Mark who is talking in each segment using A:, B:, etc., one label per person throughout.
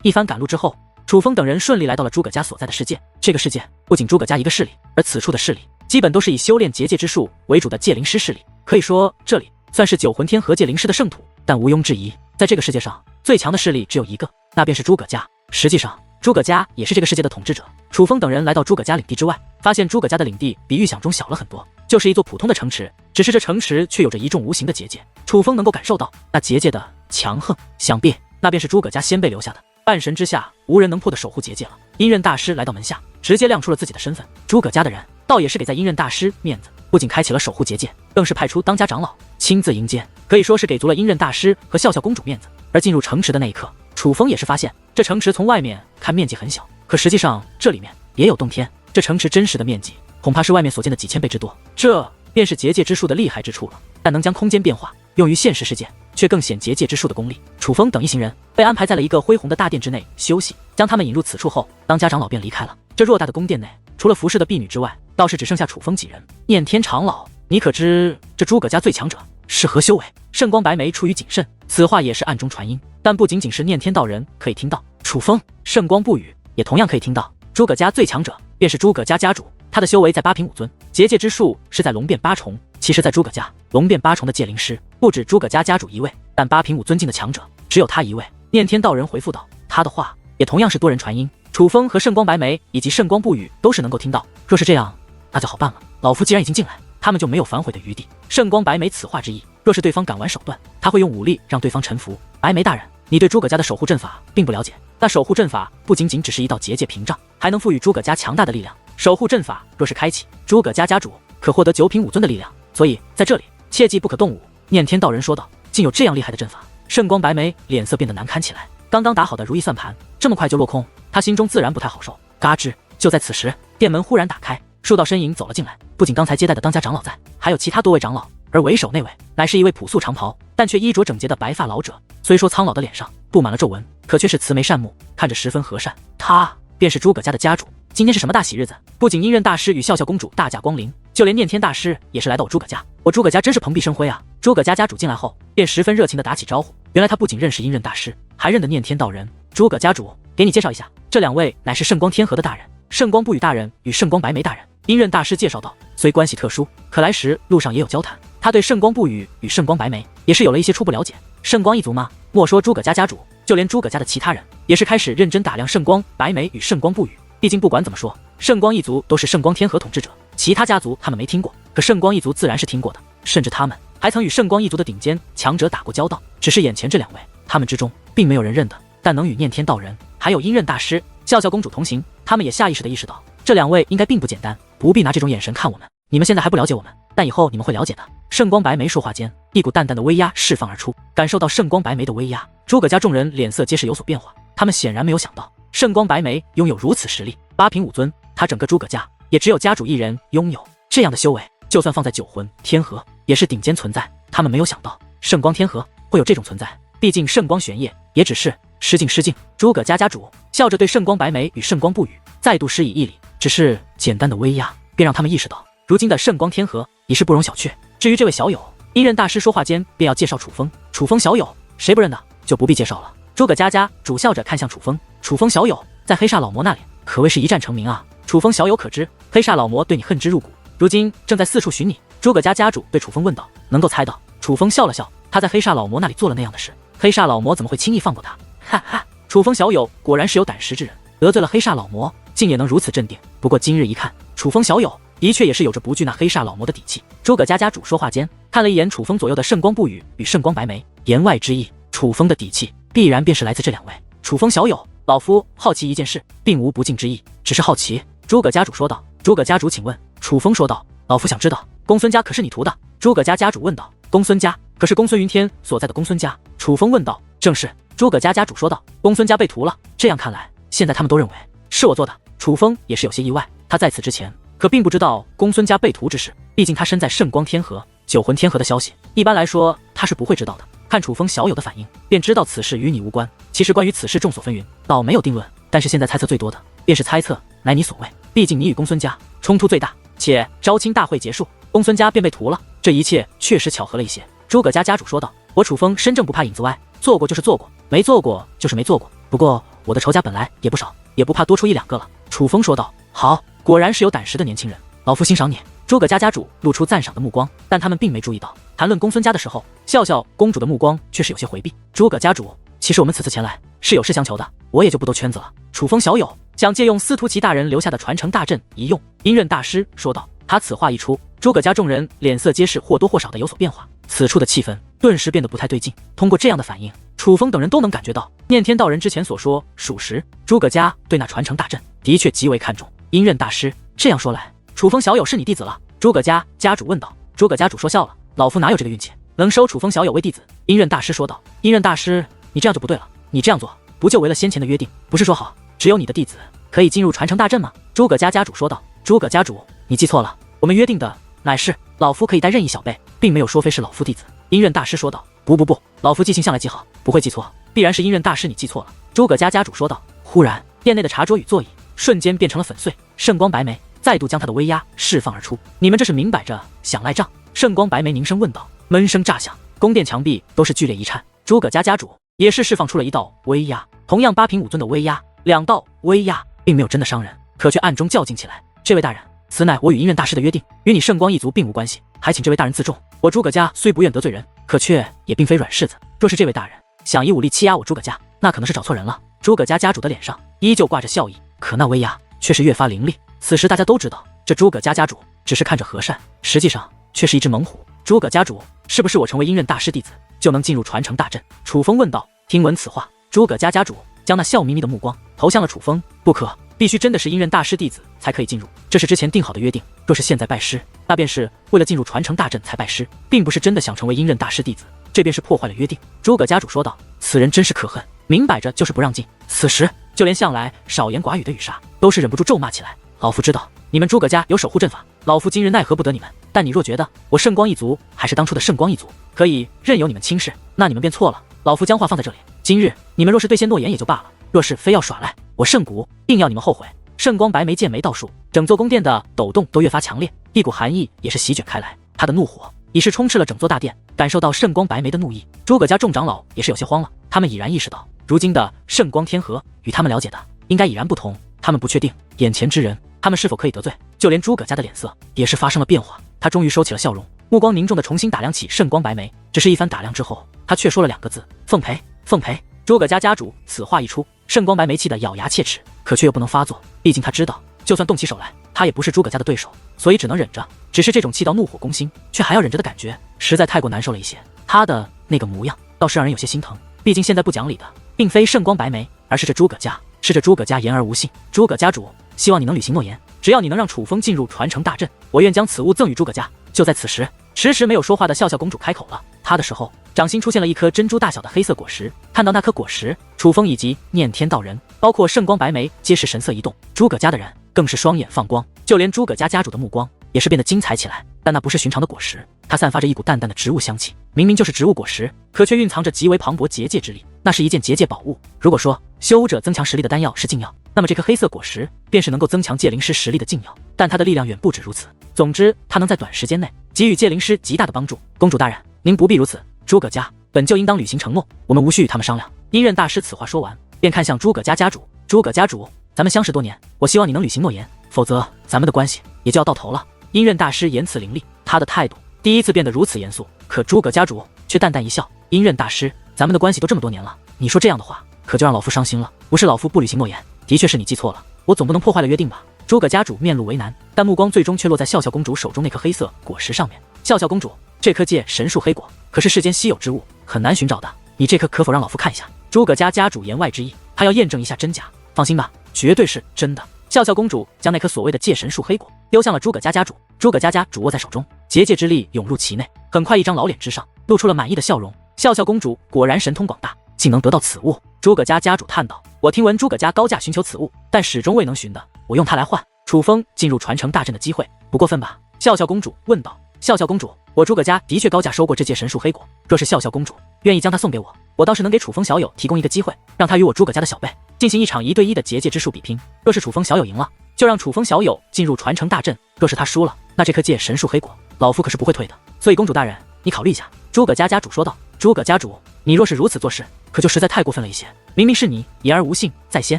A: 一番赶路之后，楚风等人顺利来到了诸葛家所在的世界。这个世界不仅诸葛家一个势力，而此处的势力基本都是以修炼结界之术为主的界灵师势力。可以说，这里算是9魂天河界灵师的圣土。但无庸置疑，在这个世界上最强的势力只有一个，那便是诸葛家。实际上，诸葛家也是这个世界的统治者。楚风等人来到诸葛家领地之外，发现诸葛家的领地比预想中小了很多，就是一座普通的城池，只是这城池却有着一众无形的结界。楚风能够感受到那结界的强横，想必那便是诸葛家先辈留下的半神之下无人能破的守护结界了。阴刃大师来到门下，直接亮出了自己的身份。诸葛家的人倒也是给在阴刃大师面子，不仅开启了守护结界，更是派出当家长老亲自迎接，可以说是给足了阴刃大师和笑笑公主面子。而进入城池的那一刻，楚风也是发现这城池从外面看面积很小，可实际上这里面也有洞天。这城池真实的面积恐怕是外面所见的几千倍之多，这便是结界之术的厉害之处了。但能将空间变化用于现实世界，却更显结界之术的功力。楚风等一行人被安排在了一个恢宏的大殿之内休息，将他们引入此处后，当家长老便离开了。这偌大的宫殿内，除了服侍的婢女之外，倒是只剩下楚风几人。念天长老，你可知这诸葛家最强者是何修为？圣光白眉出于谨慎，此话也是暗中传音，但不仅仅是念天道人可以听到，楚风、圣光不语也同样可以听到。诸葛家最强者便是诸葛家家主，他的修为在八品5尊，结界之术是在龙变八重。其实在诸葛家，龙变八重的界灵师不止诸葛家家主一位，但八品5尊境的强者只有他一位。念天道人回复道，他的话也同样是多人传音，楚风和圣光白眉以及圣光不语都是能够听到。若是这样，那就好办了，老夫既然已经进来，他们就没有反悔的余地。圣光白眉此话之意，若是对方敢玩手段，他会用武力让对方臣服。白眉大人，你对诸葛家的守护阵法并不了解，那守护阵法不仅仅只是一道结界屏障，还能赋予诸葛家强大的力量。守护阵法若是开启，诸葛家家主可获得9品5尊的力量，所以在这里切记不可动武。念天道人说道，竟有这样厉害的阵法。圣光白眉脸色变得难堪起来，刚刚打好的如意算盘这么快就落空，他心中自然不太好受。嘎吱，就在此时，店门忽然打开，数道身影走了进来，不仅刚才接待的当家长老在，还有其他多位长老，而为首那位乃是一位朴素长袍但却衣着整洁的白发老者。虽说苍老的脸上布满了皱纹，可却是慈眉善目，看着十分和善。他便是诸葛家的家主。今天是什么大喜日子？不仅阴刃大师与笑笑公主大驾光临，就连念天大师也是来到我诸葛家。我诸葛家真是蓬荜生辉啊！诸葛家家主进来后便十分热情地打起招呼。原来他不仅认识阴刃大师，还认得念天道人。诸葛家主，给你介绍一下，这2位乃是圣光天河的大人，圣光不语大人与圣光白眉大人。阴刃大师介绍道，虽关系特殊，可来时路上也有交谈。他对圣光不语与圣光白眉也是有了一些初步了解。圣光一族吗？莫说诸葛家家主，就连诸葛家的其他人也是开始认真打量圣光白眉与圣光不语。毕竟不管怎么说，圣光一族都是圣光天河统治者，其他家族他们没听过，可圣光一族自然是听过的，甚至他们还曾与圣光一族的顶尖强者打过交道。只是眼前这2位，他们之中并没有人认得，但能与念天道人还有阴刃大师、笑笑公主同行，他们也下意识地意识到这2位应该并不简单，不必拿这种眼神看我们。你们现在还不了解我们，但以后你们会了解的。圣光白眉说话间，一股淡淡的威压释放而出。感受到圣光白眉的威压，诸葛家众人脸色皆是有所变化。他们显然没有想到圣光白眉拥有如此实力，8品5尊，他整个诸葛家也只有家主一人拥有这样的修为，就算放在9魂天河也是顶尖存在。他们没有想到圣光天河会有这种存在，毕竟圣光玄烨也只是失敬。诸葛家家主笑着对圣光白眉与圣光不语再度施以一礼，只是简单的威压便让他们意识到如今的圣光天河已是不容小觑。至于这位小友，阴刃大师说话间便要介绍楚风。楚风小友，谁不认得就不必介绍了。诸葛家家主笑着看向楚风，楚风小友在黑煞老魔那里可谓是一战成名啊。楚风小友可知黑煞老魔对你恨之入骨，如今正在四处寻你。诸葛家家主对楚风问道。能够猜到，楚风笑了笑，他在黑煞老魔那里做了那样的事，黑煞老魔怎么会轻易放过他？哈哈，楚风小友果然是有胆识之人，得罪了黑煞老魔竟也能如此镇定。不过今日一看，楚风小友的确也是有着不惧那黑煞老魔的底气。诸葛家家主说话间看了一眼楚风左右的圣光不语与圣光白眉，言外之意，楚风的底气必然便是来自这2位。楚风小友，老夫好奇一件事，并无不敬之意，只是好奇。诸葛家主说道。诸葛家主请问。楚风说道，老夫想知道公孙家可是你屠的？诸葛家家主问道。公孙家可是公孙云天所在的公孙家？楚风问道。正是。诸葛家家主说道。公孙家被屠了，这样看来现在他们都认为是我做的。楚风也是有些意外，他在此之前可并不知道公孙家被屠之事，毕竟他身在圣光天河、9魂天河的消息，一般来说他是不会知道的。看楚风小友的反应，便知道此事与你无关。其实关于此事众所纷纭，倒没有定论，但是现在猜测最多的便是猜测乃你所为，毕竟你与公孙家冲突最大，且招亲大会结束，公孙家便被屠了，这一切确实巧合了一些。诸葛家家主说道。我楚风身正不怕影子歪，做过就是做过，没做过就是没做过，不过我的仇家本来也不少，也不怕多出1、2个了。楚风说道。好，果然是有胆识的年轻人，老夫欣赏你。诸葛家家主露出赞赏的目光，但他们并没注意到，谈论公孙家的时候，笑笑公主的目光却是有些回避。诸葛家主，其实我们此次前来是有事相求的，我也就不兜圈子了。楚风小友想借用司徒齐大人留下的传承大阵一用，阴刃大师说道。他此话一出，诸葛家众人脸色皆是或多或少的有所变化，此处的气氛顿时变得不太对劲。通过这样的反应，楚风等人都能感觉到念天道人之前所说属实，诸葛家对那传承大阵的确极为看重。阴刃大师，这样说来，楚风小友是你弟子了？诸葛家家主问道。诸葛家主说笑了，老夫哪有这个运气，能收楚风小友为弟子？阴刃大师说道。阴刃大师，你这样就不对了，你这样做不就违了先前的约定？不是说好只有你的弟子可以进入传承大阵吗？诸葛家家主说道。诸葛家主，你记错了，我们约定的乃是老夫可以带任意小辈，并没有说非是老夫弟子。阴刃大师说道。不，老夫记性向来极好，不会记错，必然是阴刃大师你记错了。诸葛家家主说道。忽然殿内的茶桌与座椅瞬间变成了粉碎，圣光白眉再度将他的威压释放而出。你们这是明摆着想赖账？圣光白眉凝声问道。闷声炸响，宫殿墙壁都是剧烈一颤。诸葛家家主也是释放出了一道威压，同样8品5尊的威压，2道威压并没有真的伤人，可却暗中较劲起来。这位大人，此乃我与阴刃大师的约定，与你圣光一族并无关系，还请这位大人自重。我诸葛家虽不愿得罪人，可却也并非软柿子。若是这位大人想以武力欺压我诸葛家，那可能是找错人了。诸葛家家主的脸上依旧挂着笑意，可那威压却是越发凌厉。此时大家都知道，这诸葛家家主只是看着和善，实际上却是一只猛虎。诸葛家主，是不是我成为阴刃大师弟子就能进入传承大阵？楚风问道。听闻此话，诸葛家家主将那笑眯眯的目光投向了楚风。不可，必须真的是阴刃大师弟子才可以进入，这是之前定好的约定。若是现在拜师，那便是为了进入传承大阵才拜师，并不是真的想成为阴刃大师弟子，这便是破坏了约定。诸葛家主说道。此人真是可恨，明摆着就是不让进。此时就连向来少言寡语的羽纱都是忍不住咒骂起来。老夫知道你们诸葛家有守护阵法，老夫今日奈何不得你们，但你若觉得我圣光一族还是当初的圣光一族，可以任由你们轻视，那你们便错了。老夫将话放在这里，今日你们若是兑现诺言也就罢了，若是非要耍赖，我圣谷定要你们后悔。圣光白眉剑眉倒数，整座宫殿的抖动都越发强烈，一股寒意也是席卷开来，他的怒火已是充斥了整座大殿。感受到圣光白眉的怒意，诸葛家众长老也是有些慌了，他们已然意识到如今的圣光天河与他们了解的应该已然不同，他们不确定眼前之人他们是否可以得罪。就连诸葛家的脸色也是发生了变化，他终于收起了笑容，目光凝重的重新打量起圣光白眉。只是一番打量之后，他却说了2个字：奉陪。奉陪。诸葛家家主此话一出，圣光白眉气得咬牙切齿，可却又不能发作，毕竟他知道就算动起手来，他也不是诸葛家的对手，所以只能忍着。只是这种气到怒火攻心却还要忍着的感觉实在太过难受了一些，他的那个模样倒是让人有些心疼。毕竟现在不讲理的并非圣光白眉，而是这诸葛家，是这诸葛家言而无信。诸葛家主，希望你能履行诺言，只要你能让楚风进入传承大阵，我愿将此物赠与诸葛家。就在此时，迟迟没有说话的笑笑公主开口了，她的时候掌心出现了一颗珍珠大小的黑色果实。看到那颗果实，楚风以及念天道人包括圣光白眉皆是神色一动，诸葛家的人更是双眼放光，就连诸葛家家主的目光也是变得精彩起来。但那不是寻常的果实，它散发着一股淡淡的植物香气，明明就是植物果实，可却蕴藏着极为磅礴结界之力，那是一件结界宝物。如果说修武者增强实力的丹药是禁药，那么这颗黑色果实便是能够增强界灵师实力的禁药，但它的力量远不止如此。总之，它能在短时间内给予界灵师极大的帮助。公主大人，您不必如此，诸葛家本就应当履行承诺，我们无需与他们商量。阴刃大师此话说完，便看向诸葛家家主。诸葛家主，咱们相识多年，我希望你能履行诺言，否则咱们的关系也就要到头了。阴刃大师言辞凌厉，他的态度第一次变得如此严肃，可诸葛家主却淡淡一笑。阴刃大师，咱们的关系都这么多年了，你说这样的话可就让老夫伤心了。不是老夫不履行诺言，的确是你记错了，我总不能破坏了约定吧。诸葛家主面露为难，但目光最终却落在笑笑公主手中那颗黑色果实上面。笑笑公主，这颗界神树黑果可是世间稀有之物，很难寻找的，你这颗可否让老夫看一下？诸葛家家主言外之意，他要验证一下真假。放心吧，绝对是真的。笑笑公主将那颗所谓的界神树黑果丢向了诸葛家家主，诸葛家家主握在手中，结界之力涌入其内，很快一张老脸之上露出了满意的笑容。笑笑公主果然神通广大，竟能得到此物。诸葛家家主叹道：“我听闻诸葛家高价寻求此物，但始终未能寻得，我用它来换楚风进入传承大阵的机会，不过分吧？”笑笑公主问道。笑笑公主，我诸葛家的确高价收过这界神树黑果，若是笑笑公主愿意将它送给我，我倒是能给楚风小友提供一个机会，让他与我诸葛家的小辈进行一场1对1的结界之术比拼。若是楚风小友赢了，就让楚风小友进入传承大阵；若是他输了，那这颗界神树黑果老夫可是不会退的。所以公主大人，你考虑一下。诸葛家家主说道。诸葛家主，你若是如此做事，可就实在太过分了一些。明明是你言而无信在先，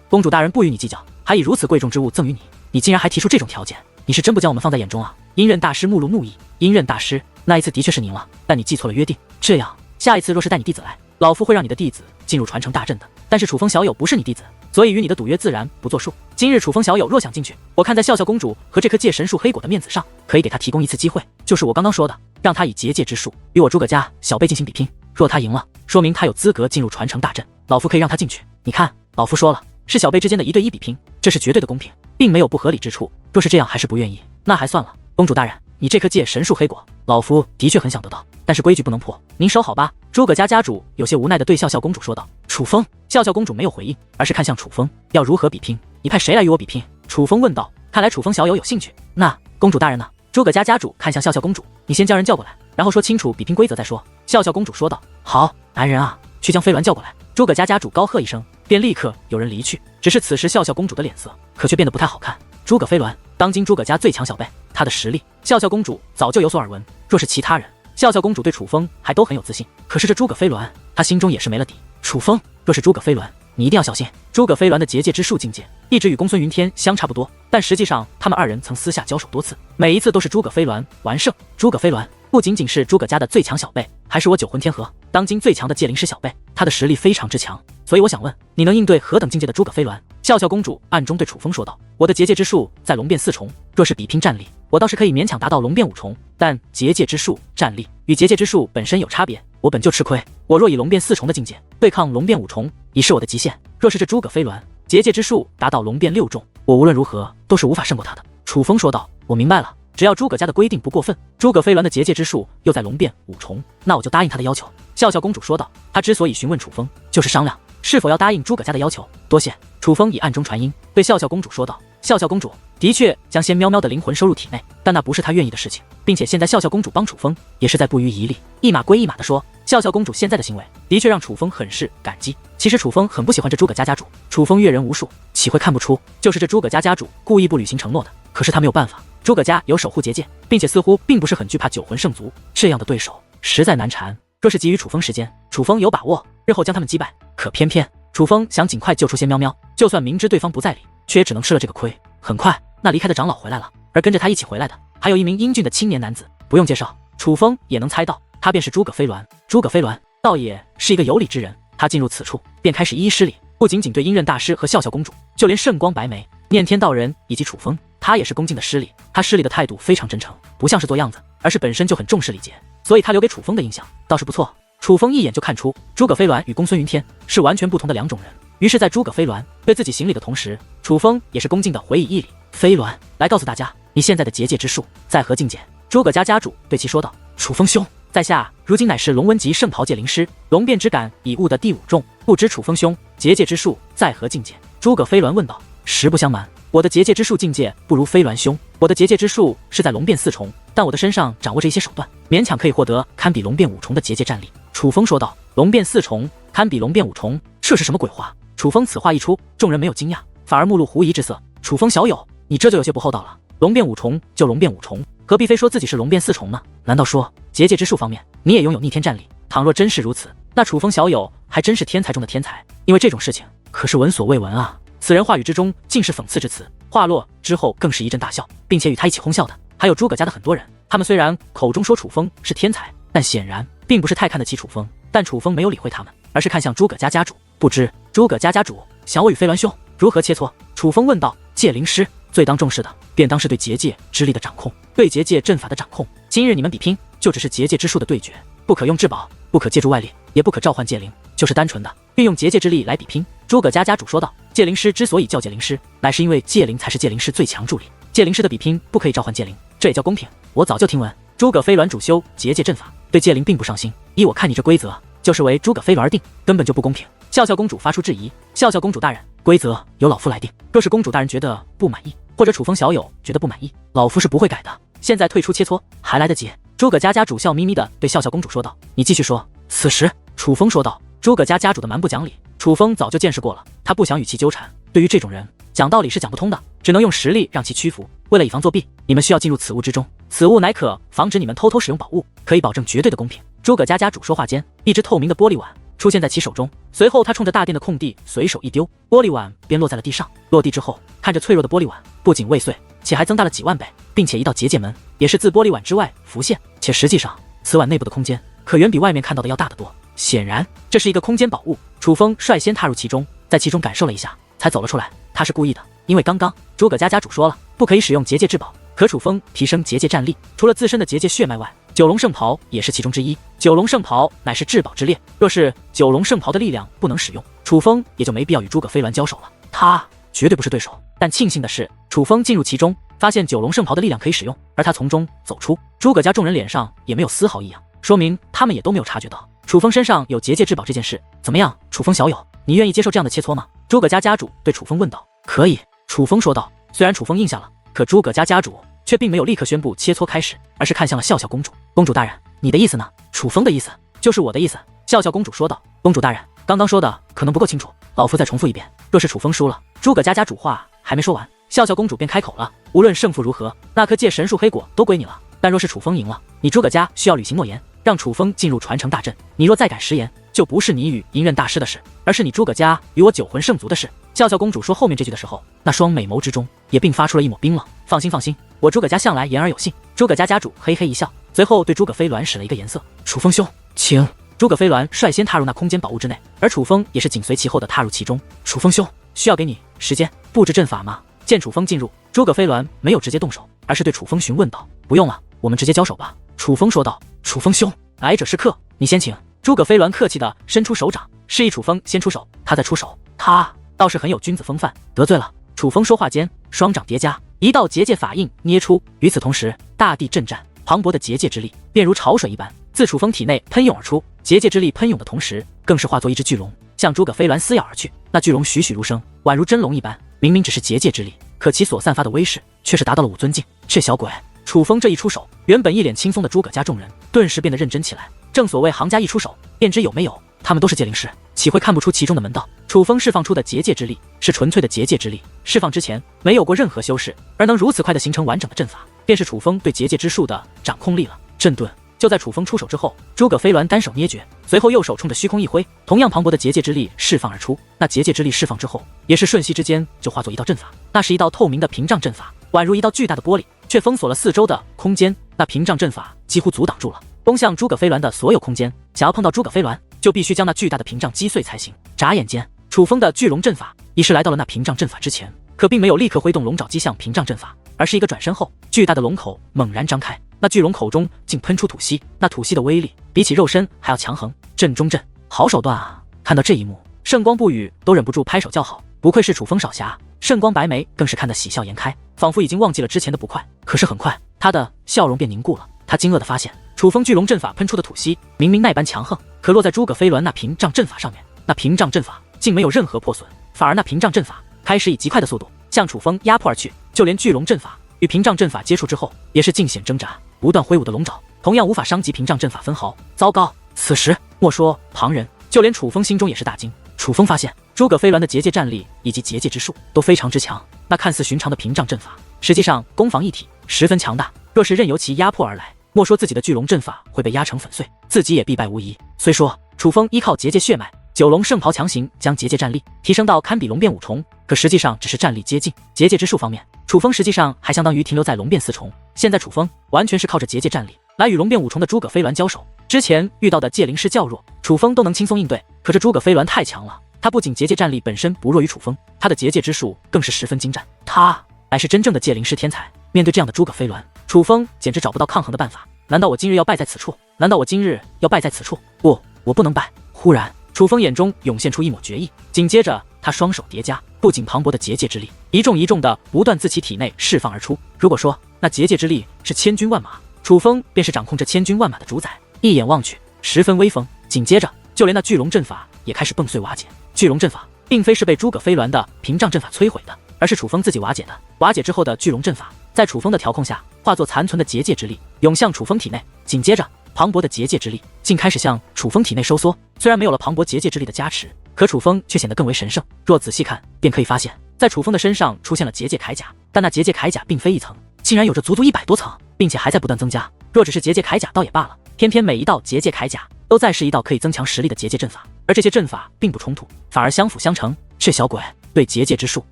A: 公主大人不与你计较，还以如此贵重之物赠予你，你竟然还提出这种条件，你是真不将我们放在眼中啊！阴刃大师目露怒意，阴刃大师，那一次的确是您了，但你记错了约定。这样，下一次若是带你弟子来，老夫会让你的弟子进入传承大阵的。但是楚风小友不是你弟子，所以与你的赌约自然不作数。今日楚风小友若想进去，我看在笑笑公主和这棵借神树黑果的面子上，可以给他提供一次机会，就是我刚刚说的，让他以结界之术与我诸葛家小辈进行比拼。若他赢了，说明他有资格进入传承大阵，老夫可以让他进去。你看，老夫说了，是小辈之间的1对1比拼，这是绝对的公平，并没有不合理之处。若是这样还是不愿意，那还算了。公主大人，你这棵借神树黑果，老夫的确很想得到，但是规矩不能破，您收好吧。诸葛家家主有些无奈地对笑笑公主说道。楚风，笑笑公主没有回应，而是看向楚风，要如何比拼？你派谁来与我比拼？楚风问道。看来楚风小友有兴趣，那公主大人呢？诸葛家家主看向笑笑公主，你先将人叫过来，然后说清楚比拼规则再说。笑笑公主说道。好，男人啊，去将飞鸾叫过来。诸葛家家主高喝一声，便立刻有人离去。只是此时笑笑公主的脸色可却变得不太好看。诸葛飞鸾，当今诸葛家最强小辈，他的实力，笑笑公主早就有所耳闻。若是其他人，笑笑公主对楚风还都很有自信，可是这诸葛飞鸾，她心中也是没了底。楚风，若是诸葛飞鸾，你一定要小心。诸葛飞鸾的结界之术境界一直与公孙云天相差不多，但实际上他们二人曾私下交手多次，每一次都是诸葛飞鸾完胜。诸葛飞鸾不仅仅是诸葛家的最强小辈，还是我九魂天河当今最强的界灵师小辈，他的实力非常之强。所以我想问，你能应对何等境界的诸葛飞鸾？笑笑公主暗中对楚风说道。我的结界之术在龙变4重，若是比拼战力，我倒是可以勉强达到龙变5重，但结界之术战力与结界之术本身有差别，我本就吃亏。我若以龙变4重的境界对抗龙变5重，已是我的极限。若是这诸葛飞鸾结界之术达到龙变6重，我无论如何都是无法胜过他的。楚风说道。我明白了，只要诸葛家的规定不过分，诸葛飞鸾的结界之术又在龙变5重，那我就答应他的要求。笑笑公主说道。她之所以询问楚风，就是商量是否要答应诸葛家的要求。多谢。楚风以暗中传音对笑笑公主说道。笑笑公主的确将仙喵喵的灵魂收入体内，但那不是她愿意的事情，并且现在笑笑公主帮楚风也是在不遗余力，一码归一码的说。笑笑公主现在的行为的确让楚风很是感激。其实楚风很不喜欢这诸葛家家主，楚风阅人无数，岂会看不出就是这诸葛家家主故意不履行承诺的。可是他没有办法，诸葛家有守护结界，并且似乎并不是很惧怕九魂圣族，这样的对手实在难缠。若是给予楚风时间，楚风有把握日后将他们击败，可偏偏楚风想尽快救出仙喵喵，就算明知对方不在理，却也只能吃了这个亏。很快，那离开的长老回来了，而跟着他一起回来的还有一名英俊的青年男子，不用介绍，楚风也能猜到，他便是诸葛飞鸾。诸葛飞鸾倒也是一个有礼之人，他进入此处便开始一一施礼，不仅仅对阴刃大师和笑笑公主，就连圣光白眉、念天道人以及楚风，他也是恭敬的施礼。他施礼的态度非常真诚，不像是做样子，而是本身就很重视礼节，所以他留给楚风的印象倒是不错。楚风一眼就看出诸葛飞鸾与公孙云天是完全不同的两种人，于是在诸葛飞鸾对自己行礼的同时，楚风也是恭敬的回以一礼。飞鸾，来告诉大家你现在的结界之术在何境界？诸葛家家主对其说道。楚风兄，在下如今乃是龙纹级圣袍界灵师，龙变之感已悟的第5重，不知楚风兄结界之术在何境界？诸葛飞鸾问道。实不相瞒，我的结界之术境界不如飞鸾兄，我的结界之术是在龙变4重，但我的身上掌握着一些手段，勉强可以获得堪比龙变5重的结界战力。楚风说道。龙变4重堪比龙变5重，这是什么鬼话？楚风此话一出，众人没有惊讶，反而目露狐疑之色。楚风小友，你这就有些不厚道了，龙变5重就龙变5重，何必非说自己是龙变4重呢？难道说结界之术方面你也拥有逆天战力？倘若真是如此，那楚风小友还真是天才中的天才，因为这种事情可是闻所未闻啊。此人话语之中尽是讽刺之词，话落之后更是一阵大笑，并且与他一起哄笑的还有诸葛家的很多人。他们虽然口中说楚风是天才，但显然并不是太看得起楚风。但楚风没有理会他们，而是看向诸葛家家主。不知诸葛家家主想我与飞鸾兄如何切磋？楚风问道。界灵师最当重视的便当是对结界之力的掌控，对结界阵法的掌控。今日你们比拼就只是结界之术的对决，不可用至宝，不可借助外力，也不可召唤界灵，就是单纯的运用结界之力来比拼。诸葛家家主说道。界灵师之所以叫界灵师，乃是因为界灵才是界灵师最强助力，界灵师的比拼不可以召唤界灵，这也叫公平。我早就听闻诸葛飞鸾主修结界阵法，对界灵并不上心，依我看你这规则就是为诸葛飞鸾而定，根本就不公平。笑笑公主发出质疑。笑笑公主大人，规则由老夫来定，若是公主大人觉得不满意，或者楚风小友觉得不满意，老夫是不会改的，现在退出切磋还来得及。诸葛家家主笑眯眯的对笑笑公主说道。你继续说。此时楚风说道。诸葛家家主的蛮不讲理，楚风早就见识过了，他不想与其纠缠，对于这种人讲道理是讲不通的，只能用实力让其屈服。为了以防作弊，你们需要进入此屋之中，此物乃可防止你们偷偷使用宝物，可以保证绝对的公平。诸葛家主说话间，一只透明的玻璃碗出现在其手中，随后他冲着大殿的空地随手一丢，玻璃碗便落在了地上。落地之后，看着脆弱的玻璃碗，不仅未碎，且还增大了几万倍，并且一道结界门也是自玻璃碗之外浮现，且实际上此碗内部的空间可远比外面看到的要大得多。显然，这是一个空间宝物。楚风率先踏入其中，在其中感受了一下，才走了出来。他是故意的，因为刚刚诸葛家主说了，不可以使用结界至宝。可楚风提升结界战力，除了自身的结界血脉外，九龙圣袍也是其中之一。九龙圣袍乃是至宝之列，若是九龙圣袍的力量不能使用，楚风也就没必要与诸葛飞鸾交手了。他绝对不是对手。但庆幸的是，楚风进入其中，发现九龙圣袍的力量可以使用，而他从中走出，诸葛家众人脸上也没有丝毫异样，说明他们也都没有察觉到楚风身上有结界至宝这件事。怎么样，楚风小友，你愿意接受这样的切磋吗？诸葛家主对楚风问道。可以，楚风说道。虽然楚风应下了，可诸葛家主却并没有立刻宣布切磋开始，而是看向了笑笑公主。公主大人，你的意思呢？楚风的意思就是我的意思。笑笑公主说道。公主大人，刚刚说的可能不够清楚，老夫再重复一遍。若是楚风输了，诸葛家主话还没说完，笑笑公主便开口了。无论胜负如何，那颗借神树黑果都归你了。但若是楚风赢了，你诸葛家需要履行诺言，让楚风进入传承大阵。你若再敢食言，就不是你与银刃大师的事，而是你诸葛家与我九魂圣族的事。笑笑公主说后面这句的时候，那双美眸之中也并发出了一抹冰冷。放心放心，我诸葛家向来言而有信。诸葛家主嘿嘿一笑，随后对诸葛飞鸾使了一个颜色。楚风兄，请。诸葛飞鸾率先踏入那空间宝物之内，而楚风也是紧随其后的踏入其中。楚风兄，需要给你时间布置阵法吗？见楚风进入，诸葛飞鸾没有直接动手，而是对楚风询问道。不用了，我们直接交手吧。楚风说道。楚风兄，来者是客，你先请。诸葛飞鸾客气地伸出手掌，示意楚风先出手，他再出手。他倒是很有君子风范。得罪了。楚风说话间，双掌叠加，一道结界法印捏出。与此同时，大地震颤，磅礴的结界之力便如潮水一般自楚风体内喷涌而出。结界之力喷涌的同时，更是化作一只巨龙向诸葛飞鸾撕咬而去。那巨龙栩栩如生，宛如真龙一般。明明只是结界之力，可其所散发的威势却是达到了5尊境。这小鬼！楚风这一出手，原本一脸轻松的诸葛家众人顿时变得认真起来。正所谓行家一出手，便知有没有。他们都是界灵师，岂会看不出其中的门道？楚风释放出的结界之力是纯粹的结界之力，释放之前没有过任何修饰，而能如此快的形成完整的阵法，便是楚风对结界之术的掌控力了。震遁！就在楚风出手之后，诸葛飞鸾单手捏诀，随后右手冲着虚空一挥，同样磅礴的结界之力释放而出。那结界之力释放之后，也是瞬息之间就化作一道阵法。那是一道透明的屏障阵法，宛如一道巨大的玻璃，却封锁了四周的空间。那屏障阵法几乎阻挡住了攻向诸葛飞鸾的所有空间，想要碰到诸葛飞鸾，就必须将那巨大的屏障击碎才行。眨眼间，楚风的巨龙阵法已是来到了那屏障阵法之前，可并没有立刻挥动龙爪击向屏障阵法，而是一个转身后，巨大的龙口猛然张开，那巨龙口中竟喷出吐息，那吐息的威力比起肉身还要强横。阵中阵，好手段啊！看到这一幕，圣光不语都忍不住拍手叫好，不愧是楚风少侠。圣光白眉更是看得喜笑颜开，仿佛已经忘记了之前的不快。可是很快，他的笑容便凝固了。他惊愕地发现，楚风巨龙阵法喷出的吐息明明那般强横，可落在诸葛飞鸾那屏障阵法上面，那屏障阵法竟没有任何破损，反而那屏障阵法开始以极快的速度向楚风压迫而去。就连巨龙阵法与屏障阵法接触之后，也是尽显挣扎，不断挥舞的龙爪同样无法伤及屏障阵法分毫。糟糕！此时莫说旁人，就连楚风心中也是大惊。楚风发现诸葛飞鸾的结界战力以及结界之术都非常之强，那看似寻常的屏障阵法，实际上攻防一体，十分强大。若是任由其压迫而来，莫说自己的巨龙阵法会被压成粉碎，自己也必败无疑。虽说楚风依靠结界血脉，九龙圣袍强行将结界战力提升到堪比龙变5重，可实际上只是战力接近。结界之术方面，楚风实际上还相当于停留在龙变4重。现在楚风完全是靠着结界战力来与龙变5重的诸葛飞鸾交手。之前遇到的界灵师较弱，楚风都能轻松应对，可这诸葛飞鸾太强了。他不仅结界战力本身不弱于楚风，他的结界之术更是十分精湛。他乃是真正的界灵师天才。面对这样的诸葛飞鸾，楚风简直找不到抗衡的办法。难道我今日要败在此处？难道我今日要败在此处？不，我不能败！忽然，楚风眼中涌现出一抹决意，紧接着他双手叠加，不仅磅礴的结界之力一重一重的不断自其体内释放而出。如果说那结界之力是千军万马，楚风便是掌控着千军万马的主宰，一眼望去十分威风。紧接着，就连那巨龙阵法也开始蹦碎瓦解。巨龙阵法并非是被诸葛飞鸾的屏障阵法摧毁的，而是楚风自己瓦解的。瓦解之后的巨龙阵法，在楚风的调控下，化作残存的结界之力，涌向楚风体内。紧接着，磅礴的结界之力竟开始向楚风体内收缩。虽然没有了磅礴结界之力的加持，可楚风却显得更为神圣。若仔细看，便可以发现，在楚风的身上出现了结界铠甲，但那结界铠甲并非一层，竟然有着足足100多层，并且还在不断增加。若只是结界铠甲倒也罢了，偏偏每一道结界铠甲都再是一道可以增强实力的结界阵法，而这些阵法并不冲突，反而相辅相成。这小鬼对结界之术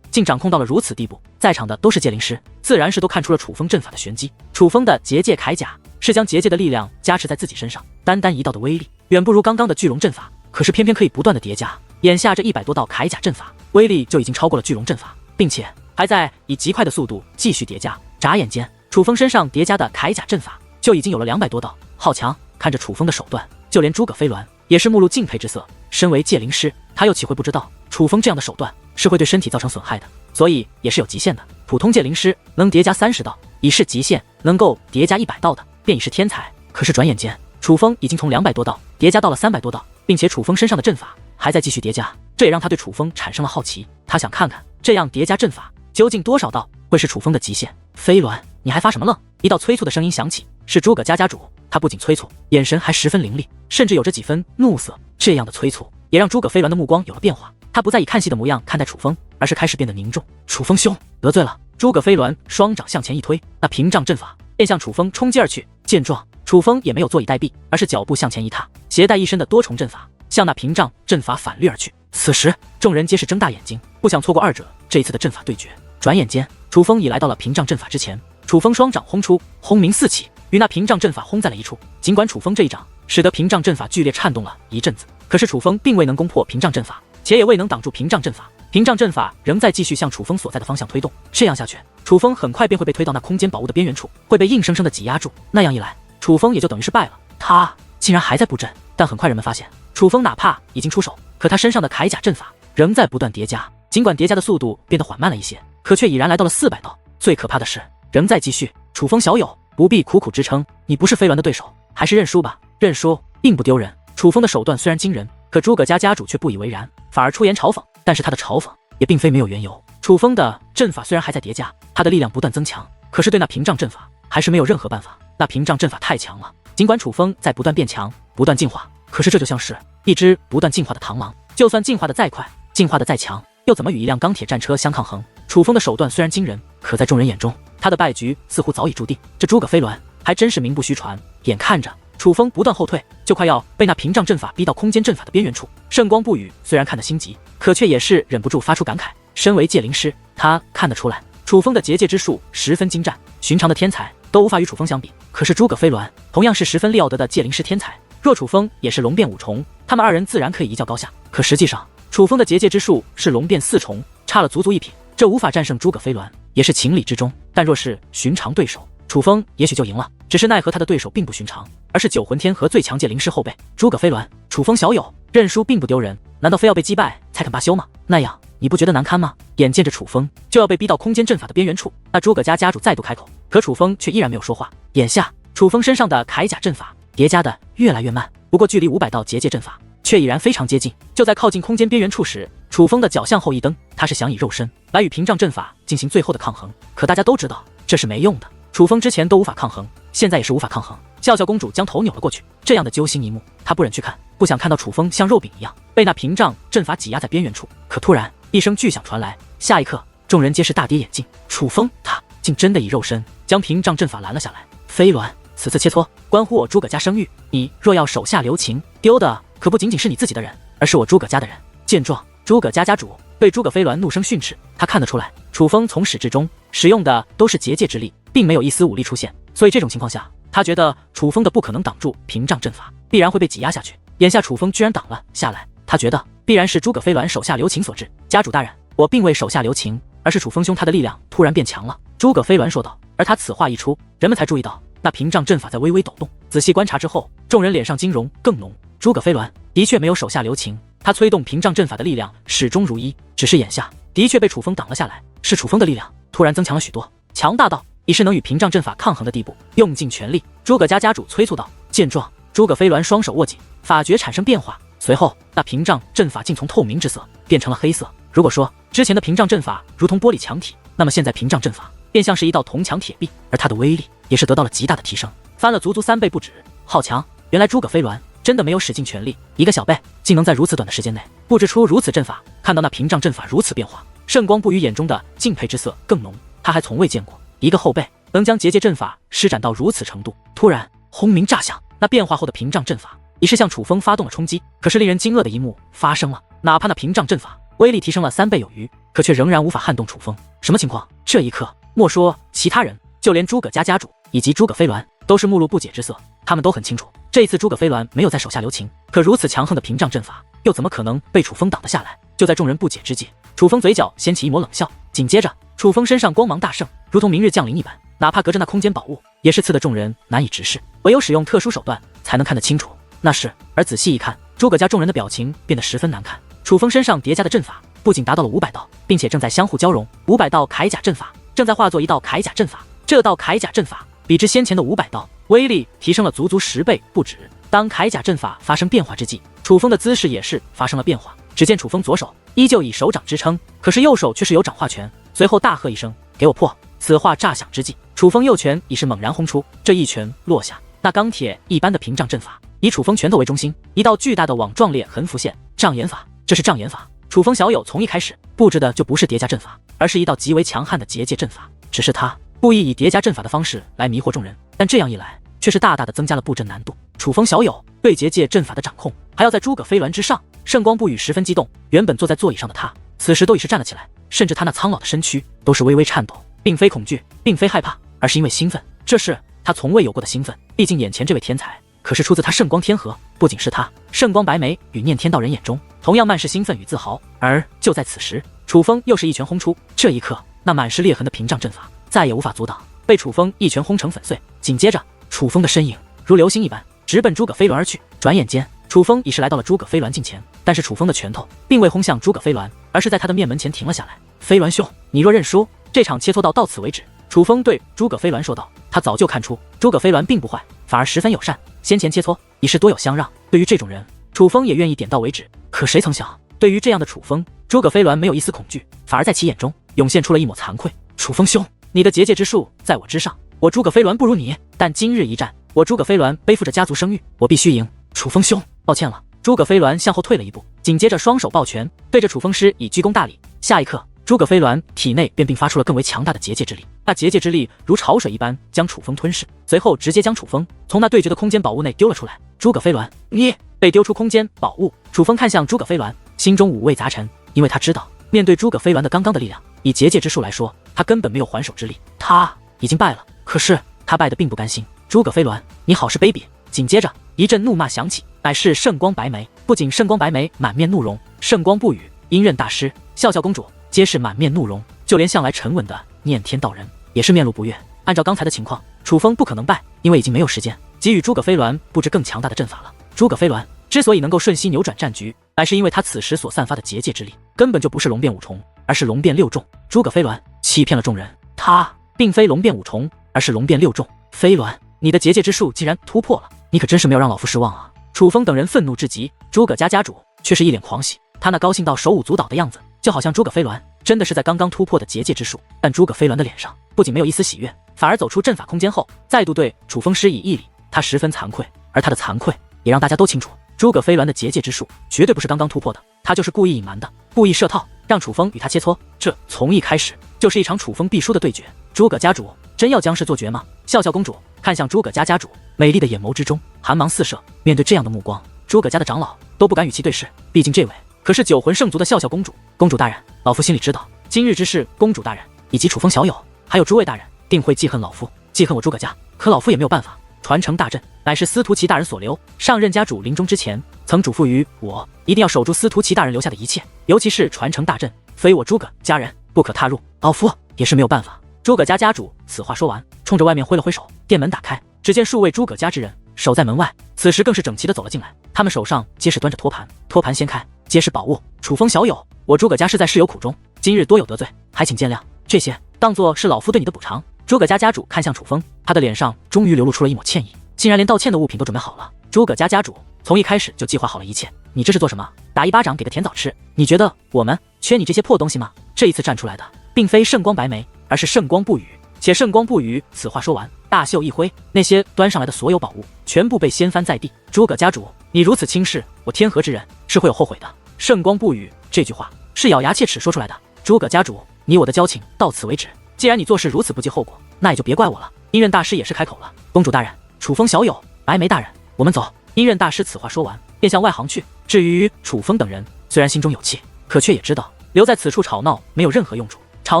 A: 竟掌控到了如此地步，在场的都是界灵师，自然是都看出了楚风阵法的玄机。楚风的结界铠甲是将结界的力量加持在自己身上，单单一道的威力远不如刚刚的巨龙阵法，可是偏偏可以不断的叠加。眼下这100多道铠甲阵法威力就已经超过了巨龙阵法，并且还在以极快的速度继续叠加。眨眼间，楚风身上叠加的铠甲阵法就已经有了200多道，好强！看着楚风的手段，就连诸葛飞鸾也是目露敬佩之色。身为界灵师，他又岂会不知道楚风这样的手段是会对身体造成损害的，所以也是有极限的。普通界灵师能叠加30道已是极限，能够叠加100道的便已是天才。可是转眼间，楚风已经从200多道叠加到了300多道，并且楚风身上的阵法还在继续叠加，这也让他对楚风产生了好奇。他想看看这样叠加阵法究竟多少道会是楚风的极限。飞鸾，你还发什么愣？一道催促的声音响起，是诸葛家主。他不仅催促，眼神还十分凌厉，甚至有着几分怒色。这样的催促也让诸葛飞鸾的目光有了变化，他不再以看戏的模样看待楚风，而是开始变得凝重。楚风兄，得罪了！诸葛飞鸾双掌向前一推，那屏障阵法便向楚风冲击而去。见状，楚风也没有坐以待毙，而是脚步向前一踏，携带一身的多重阵法向那屏障阵法反掠而去。此时众人皆是睁大眼睛，不想错过二者这一次的阵法对决。转眼间，楚风已来到了屏障阵法之前，楚风双掌轰出，轰鸣四起，与那屏障阵法轰在了一处。尽管楚风这一掌使得屏障阵法剧烈颤动了一阵子，可是楚风并未能攻破屏障阵法，且也未能挡住屏障阵法。屏障阵法仍在继续向楚风所在的方向推动，这样下去，楚风很快便会被推到那空间宝物的边缘处，会被硬生生的挤压住。那样一来，楚风也就等于是败了。他竟然还在布阵，但很快人们发现，楚风哪怕已经出手，可他身上的铠甲阵法仍在不断叠加，尽管叠加的速度变得缓慢了一些，可却已然来到了400道。最可怕的是，仍在继续。楚风小友，不必苦苦支撑，你不是飞鸾的对手，还是认输吧。认输并不丢人。楚风的手段虽然惊人，可诸葛家主却不以为然，反而出言嘲讽。但是他的嘲讽也并非没有缘由。楚风的阵法虽然还在叠加，他的力量不断增强，可是对那屏障阵法还是没有任何办法。那屏障阵法太强了，尽管楚风在不断变强，不断进化，可是这就像是一只不断进化的螳螂，就算进化的再快，进化的再强，又怎么与一辆钢铁战车相抗衡？楚风的手段虽然惊人，可在众人眼中，他的败局似乎早已注定。这诸葛飞鸾还真是名不虚传。眼看着楚风不断后退，就快要被那屏障阵法逼到空间阵法的边缘处。圣光不语虽然看得心急，可却也是忍不住发出感慨。身为界灵师，他看得出来，楚风的结界之术十分精湛，寻常的天才都无法与楚风相比。可是诸葛飞鸾同样是十分利奥德的界灵师天才，若楚风也是龙变5重，他们二人自然可以一较高下。可实际上，楚风的结界之术是龙变4重，差了足足1品，这无法战胜诸葛飞鸾，也是情理之中。但若是寻常对手，楚风也许就赢了，只是奈何他的对手并不寻常，而是9魂天和最强界灵师后辈诸葛飞鸾。楚风小友，认输并不丢人，难道非要被击败才肯罢休吗？那样你不觉得难堪吗？眼见着楚风就要被逼到空间阵法的边缘处，那诸葛家主再度开口，可楚风却依然没有说话。眼下楚风身上的铠甲阵法叠加的越来越慢，不过距离500道结界阵法却已然非常接近。就在靠近空间边缘处时，楚风的脚向后一蹬，他是想以肉身来与屏障阵法进行最后的抗衡。可大家都知道这是没用的，楚风之前都无法抗衡，现在也是无法抗衡。笑笑公主将头扭了过去，这样的揪心一幕，她不忍去看，不想看到楚风像肉饼一样被那屏障阵法挤压在边缘处。可突然一声巨响传来，下一刻众人皆是大跌眼镜，楚风他竟真的以肉身将屏障阵法拦了下来。飞鸾，此次切磋关乎我诸葛家声誉，你若要手下留情，丢的可不仅仅是你自己的人，而是我诸葛家的人。见状，诸葛家主对诸葛飞鸾怒声训斥。他看得出来，楚风从始至终使用的都是结界之力，并没有一丝武力出现，所以这种情况下，他觉得楚风的不可能挡住屏障阵法，必然会被挤压下去。眼下楚风居然挡了下来，他觉得必然是诸葛飞鸾手下留情所致。家主大人，我并未手下留情，而是楚风兄他的力量突然变强了。诸葛飞鸾说道。而他此话一出，人们才注意到那屏障阵法在微微抖动。仔细观察之后，众人脸上惊容更浓。诸葛飞鸾的确没有手下留情，他催动屏障阵法的力量始终如一，只是眼下的确被楚风挡了下来，是楚风的力量突然增强了许多，强大到已是能与屏障阵法抗衡的地步，用尽全力。诸葛家主催促道。见状，诸葛飞鸾双手握紧，法诀产生变化，随后那屏障阵法竟从透明之色变成了黑色。如果说之前的屏障阵法如同玻璃墙体，那么现在屏障阵法便像是一道铜墙铁壁，而它的威力也是得到了极大的提升，翻了足足3倍不止。好强！原来诸葛飞鸾真的没有使尽全力，一个小辈竟能在如此短的时间内布置出如此阵法，看到那屏障阵法如此变化，圣光不语眼中的敬佩之色更浓。他还从未见过一个后辈能将结界阵法施展到如此程度。突然，轰鸣炸响，那变化后的屏障阵法已是向楚风发动了冲击。可是令人惊愕的一幕发生了，哪怕那屏障阵法威力提升了3倍有余，可却仍然无法撼动楚风。什么情况？这一刻，莫说其他人，就连诸葛家家主以及诸葛飞鸾都是目露不解之色。他们都很清楚，这一次诸葛飞鸾没有在手下留情，可如此强横的屏障阵法又怎么可能被楚风挡得下来？就在众人不解之际，楚风嘴角掀起一抹冷笑，紧接着楚风身上光芒大盛，如同明日降临一般，哪怕隔着那空间宝物，也是刺得众人难以直视，唯有使用特殊手段才能看得清楚。那是，而仔细一看，诸葛家众人的表情变得十分难看。楚风身上叠加的阵法不仅达到了500道，并且正在相互交融。500道铠甲阵法正在化作一道铠甲阵法，这道铠甲阵法比之先前的500道威力提升了足足10倍不止。当铠甲阵法发生变化之际，楚风的姿势也是发生了变化。只见楚风左手依旧以手掌支撑，可是右手却是有掌化拳，随后大喝一声：“给我破！”此话炸响之际，楚风右拳已是猛然轰出，这一拳落下，那钢铁一般的屏障阵法以楚风拳头为中心，一道巨大的网状裂痕浮现。障眼法，这是障眼法。楚风小友从一开始布置的就不是叠加阵法，而是一道极为强悍的结界阵法，只是他故意以叠加阵法的方式来迷惑众人，但这样一来却是大大的增加了布阵难度。楚风小友对结界阵法的掌控还要在诸葛飞鸾之上，圣光不语十分激动。原本坐在座椅上的他，此时都已是站了起来，甚至他那苍老的身躯都是微微颤抖，并非恐惧，并非害怕，而是因为兴奋。这是他从未有过的兴奋，毕竟眼前这位天才可是出自他圣光天河。不仅是他，圣光白眉与念天道人眼中同样满是兴奋与自豪。而就在此时，楚风又是一拳轰出，这一刻，那满是裂痕的屏障阵法再也无法阻挡，被楚风一拳轰成粉碎。紧接着，楚风的身影如流星一般直奔诸葛飞鸾而去。转眼间，楚风已是来到了诸葛飞鸾近前，但是楚风的拳头并未轰向诸葛飞鸾，而是在他的面门前停了下来。飞鸾兄，你若认输，这场切磋到此为止。楚风对诸葛飞鸾说道。他早就看出诸葛飞鸾并不坏，反而十分友善，先前切磋已是多有相让。对于这种人，楚风也愿意点到为止。可谁曾想，对于这样的楚风，诸葛飞鸾没有一丝恐惧，反而在其眼中涌现出了一抹惭愧。楚风兄，你的结界之术在我之上，我诸葛飞鸾不如你，但今日一战，我诸葛飞鸾背负着家族声誉，我必须赢。楚风兄，抱歉了。诸葛飞鸾向后退了一步，紧接着双手抱拳，对着楚风师以鞠躬大礼。下一刻，诸葛飞鸾体内便并发出了更为强大的结界之力，那结界之力如潮水一般将楚风吞噬，随后直接将楚风从那对决的空间宝物内丢了出来。诸葛飞鸾，你被丢出空间宝物。楚风看向诸葛飞鸾，心中五味杂陈，因为他知道，面对诸葛飞鸾的刚刚的力量，以结界之术来说，他根本没有还手之力，他已经败了。可是他败得并不甘心，诸葛飞鸾，你好是卑鄙！紧接着一阵怒骂响起，乃是圣光白眉。不仅圣光白眉满面怒容，圣光不语、阴刃大师、笑笑公主皆是满面怒容，就连向来沉稳的念天道人也是面露不悦。按照刚才的情况，楚风不可能败，因为已经没有时间给予诸葛飞鸾布置更强大的阵法了。诸葛飞鸾之所以能够瞬息扭转战局，乃是因为他此时所散发的结界之力根本就不是龙变五重，而是龙变六重。诸葛飞鸾欺骗了众人，他并非龙变五重，而是龙变六重。飞鸾，你的结界之术竟然突破了，你可真是没有让老夫失望啊！楚风等人愤怒至极，诸葛家家主却是一脸狂喜，他那高兴到手舞足蹈的样子，就好像诸葛飞鸾真的是在刚刚突破的结界之术。但诸葛飞鸾的脸上不仅没有一丝喜悦，反而走出阵法空间后，再度对楚风施以一礼。他十分惭愧，而他的惭愧也让大家都清楚，诸葛飞鸾的结界之术绝对不是刚刚突破的，他就是故意隐瞒的，故意设套，让楚风与他切磋。这从一开始就是一场楚风必输的对决。诸葛家主真要将士做绝吗？笑笑公主看向诸葛家家主，美丽的眼眸之中寒芒四射。面对这样的目光，诸葛家的长老都不敢与其对视，毕竟这位可是9魂圣族的笑笑公主。公主大人，老夫心里知道，今日之事，公主大人以及楚风小友，还有诸位大人定会记恨老夫，记恨我诸葛家。可老夫也没有办法，传承大阵乃是司徒齐大人所留，上任家主临终之前曾嘱咐于我，一定要守住司徒齐大人留下的一切，尤其是传承大阵，非我诸葛家人不可踏入。老夫也是没有办法。诸葛家家主此话说完，冲着外面挥了挥手，店门打开，只见数位诸葛家之人守在门外，此时更是整齐的走了进来，他们手上皆是端着托盘，托盘掀开，皆是宝物。楚风小友，我诸葛家是在事有苦衷，今日多有得罪，还请见谅，这些当作是老夫对你的补偿。诸葛家家主看向楚风，他的脸上终于流露出了一抹歉意，竟然连道歉的物品都准备好了。诸葛家家主从一开始就计划好了一切，你这是做什么？打一巴掌给个甜枣吃？你觉得我们缺你这些破东西吗？这一次站出来的并非圣光白眉，而是圣光不语。且圣光不语此话说完，大袖一挥，那些端上来的所有宝物全部被掀翻在地。诸葛家主，你如此轻视我天河之人，是会有后悔的。圣光不语这句话是咬牙切齿说出来的。诸葛家主，你我的交情到此为止，既然你做事如此不计后果，那也就别怪我了。阴刃大师也是开口了，公主大人，楚风小友，白眉大人，我们走。阴刃大师此话说完，便向外行去。至于楚风等人，虽然心中有气，可却也知道留在此处吵闹没有任何用处，吵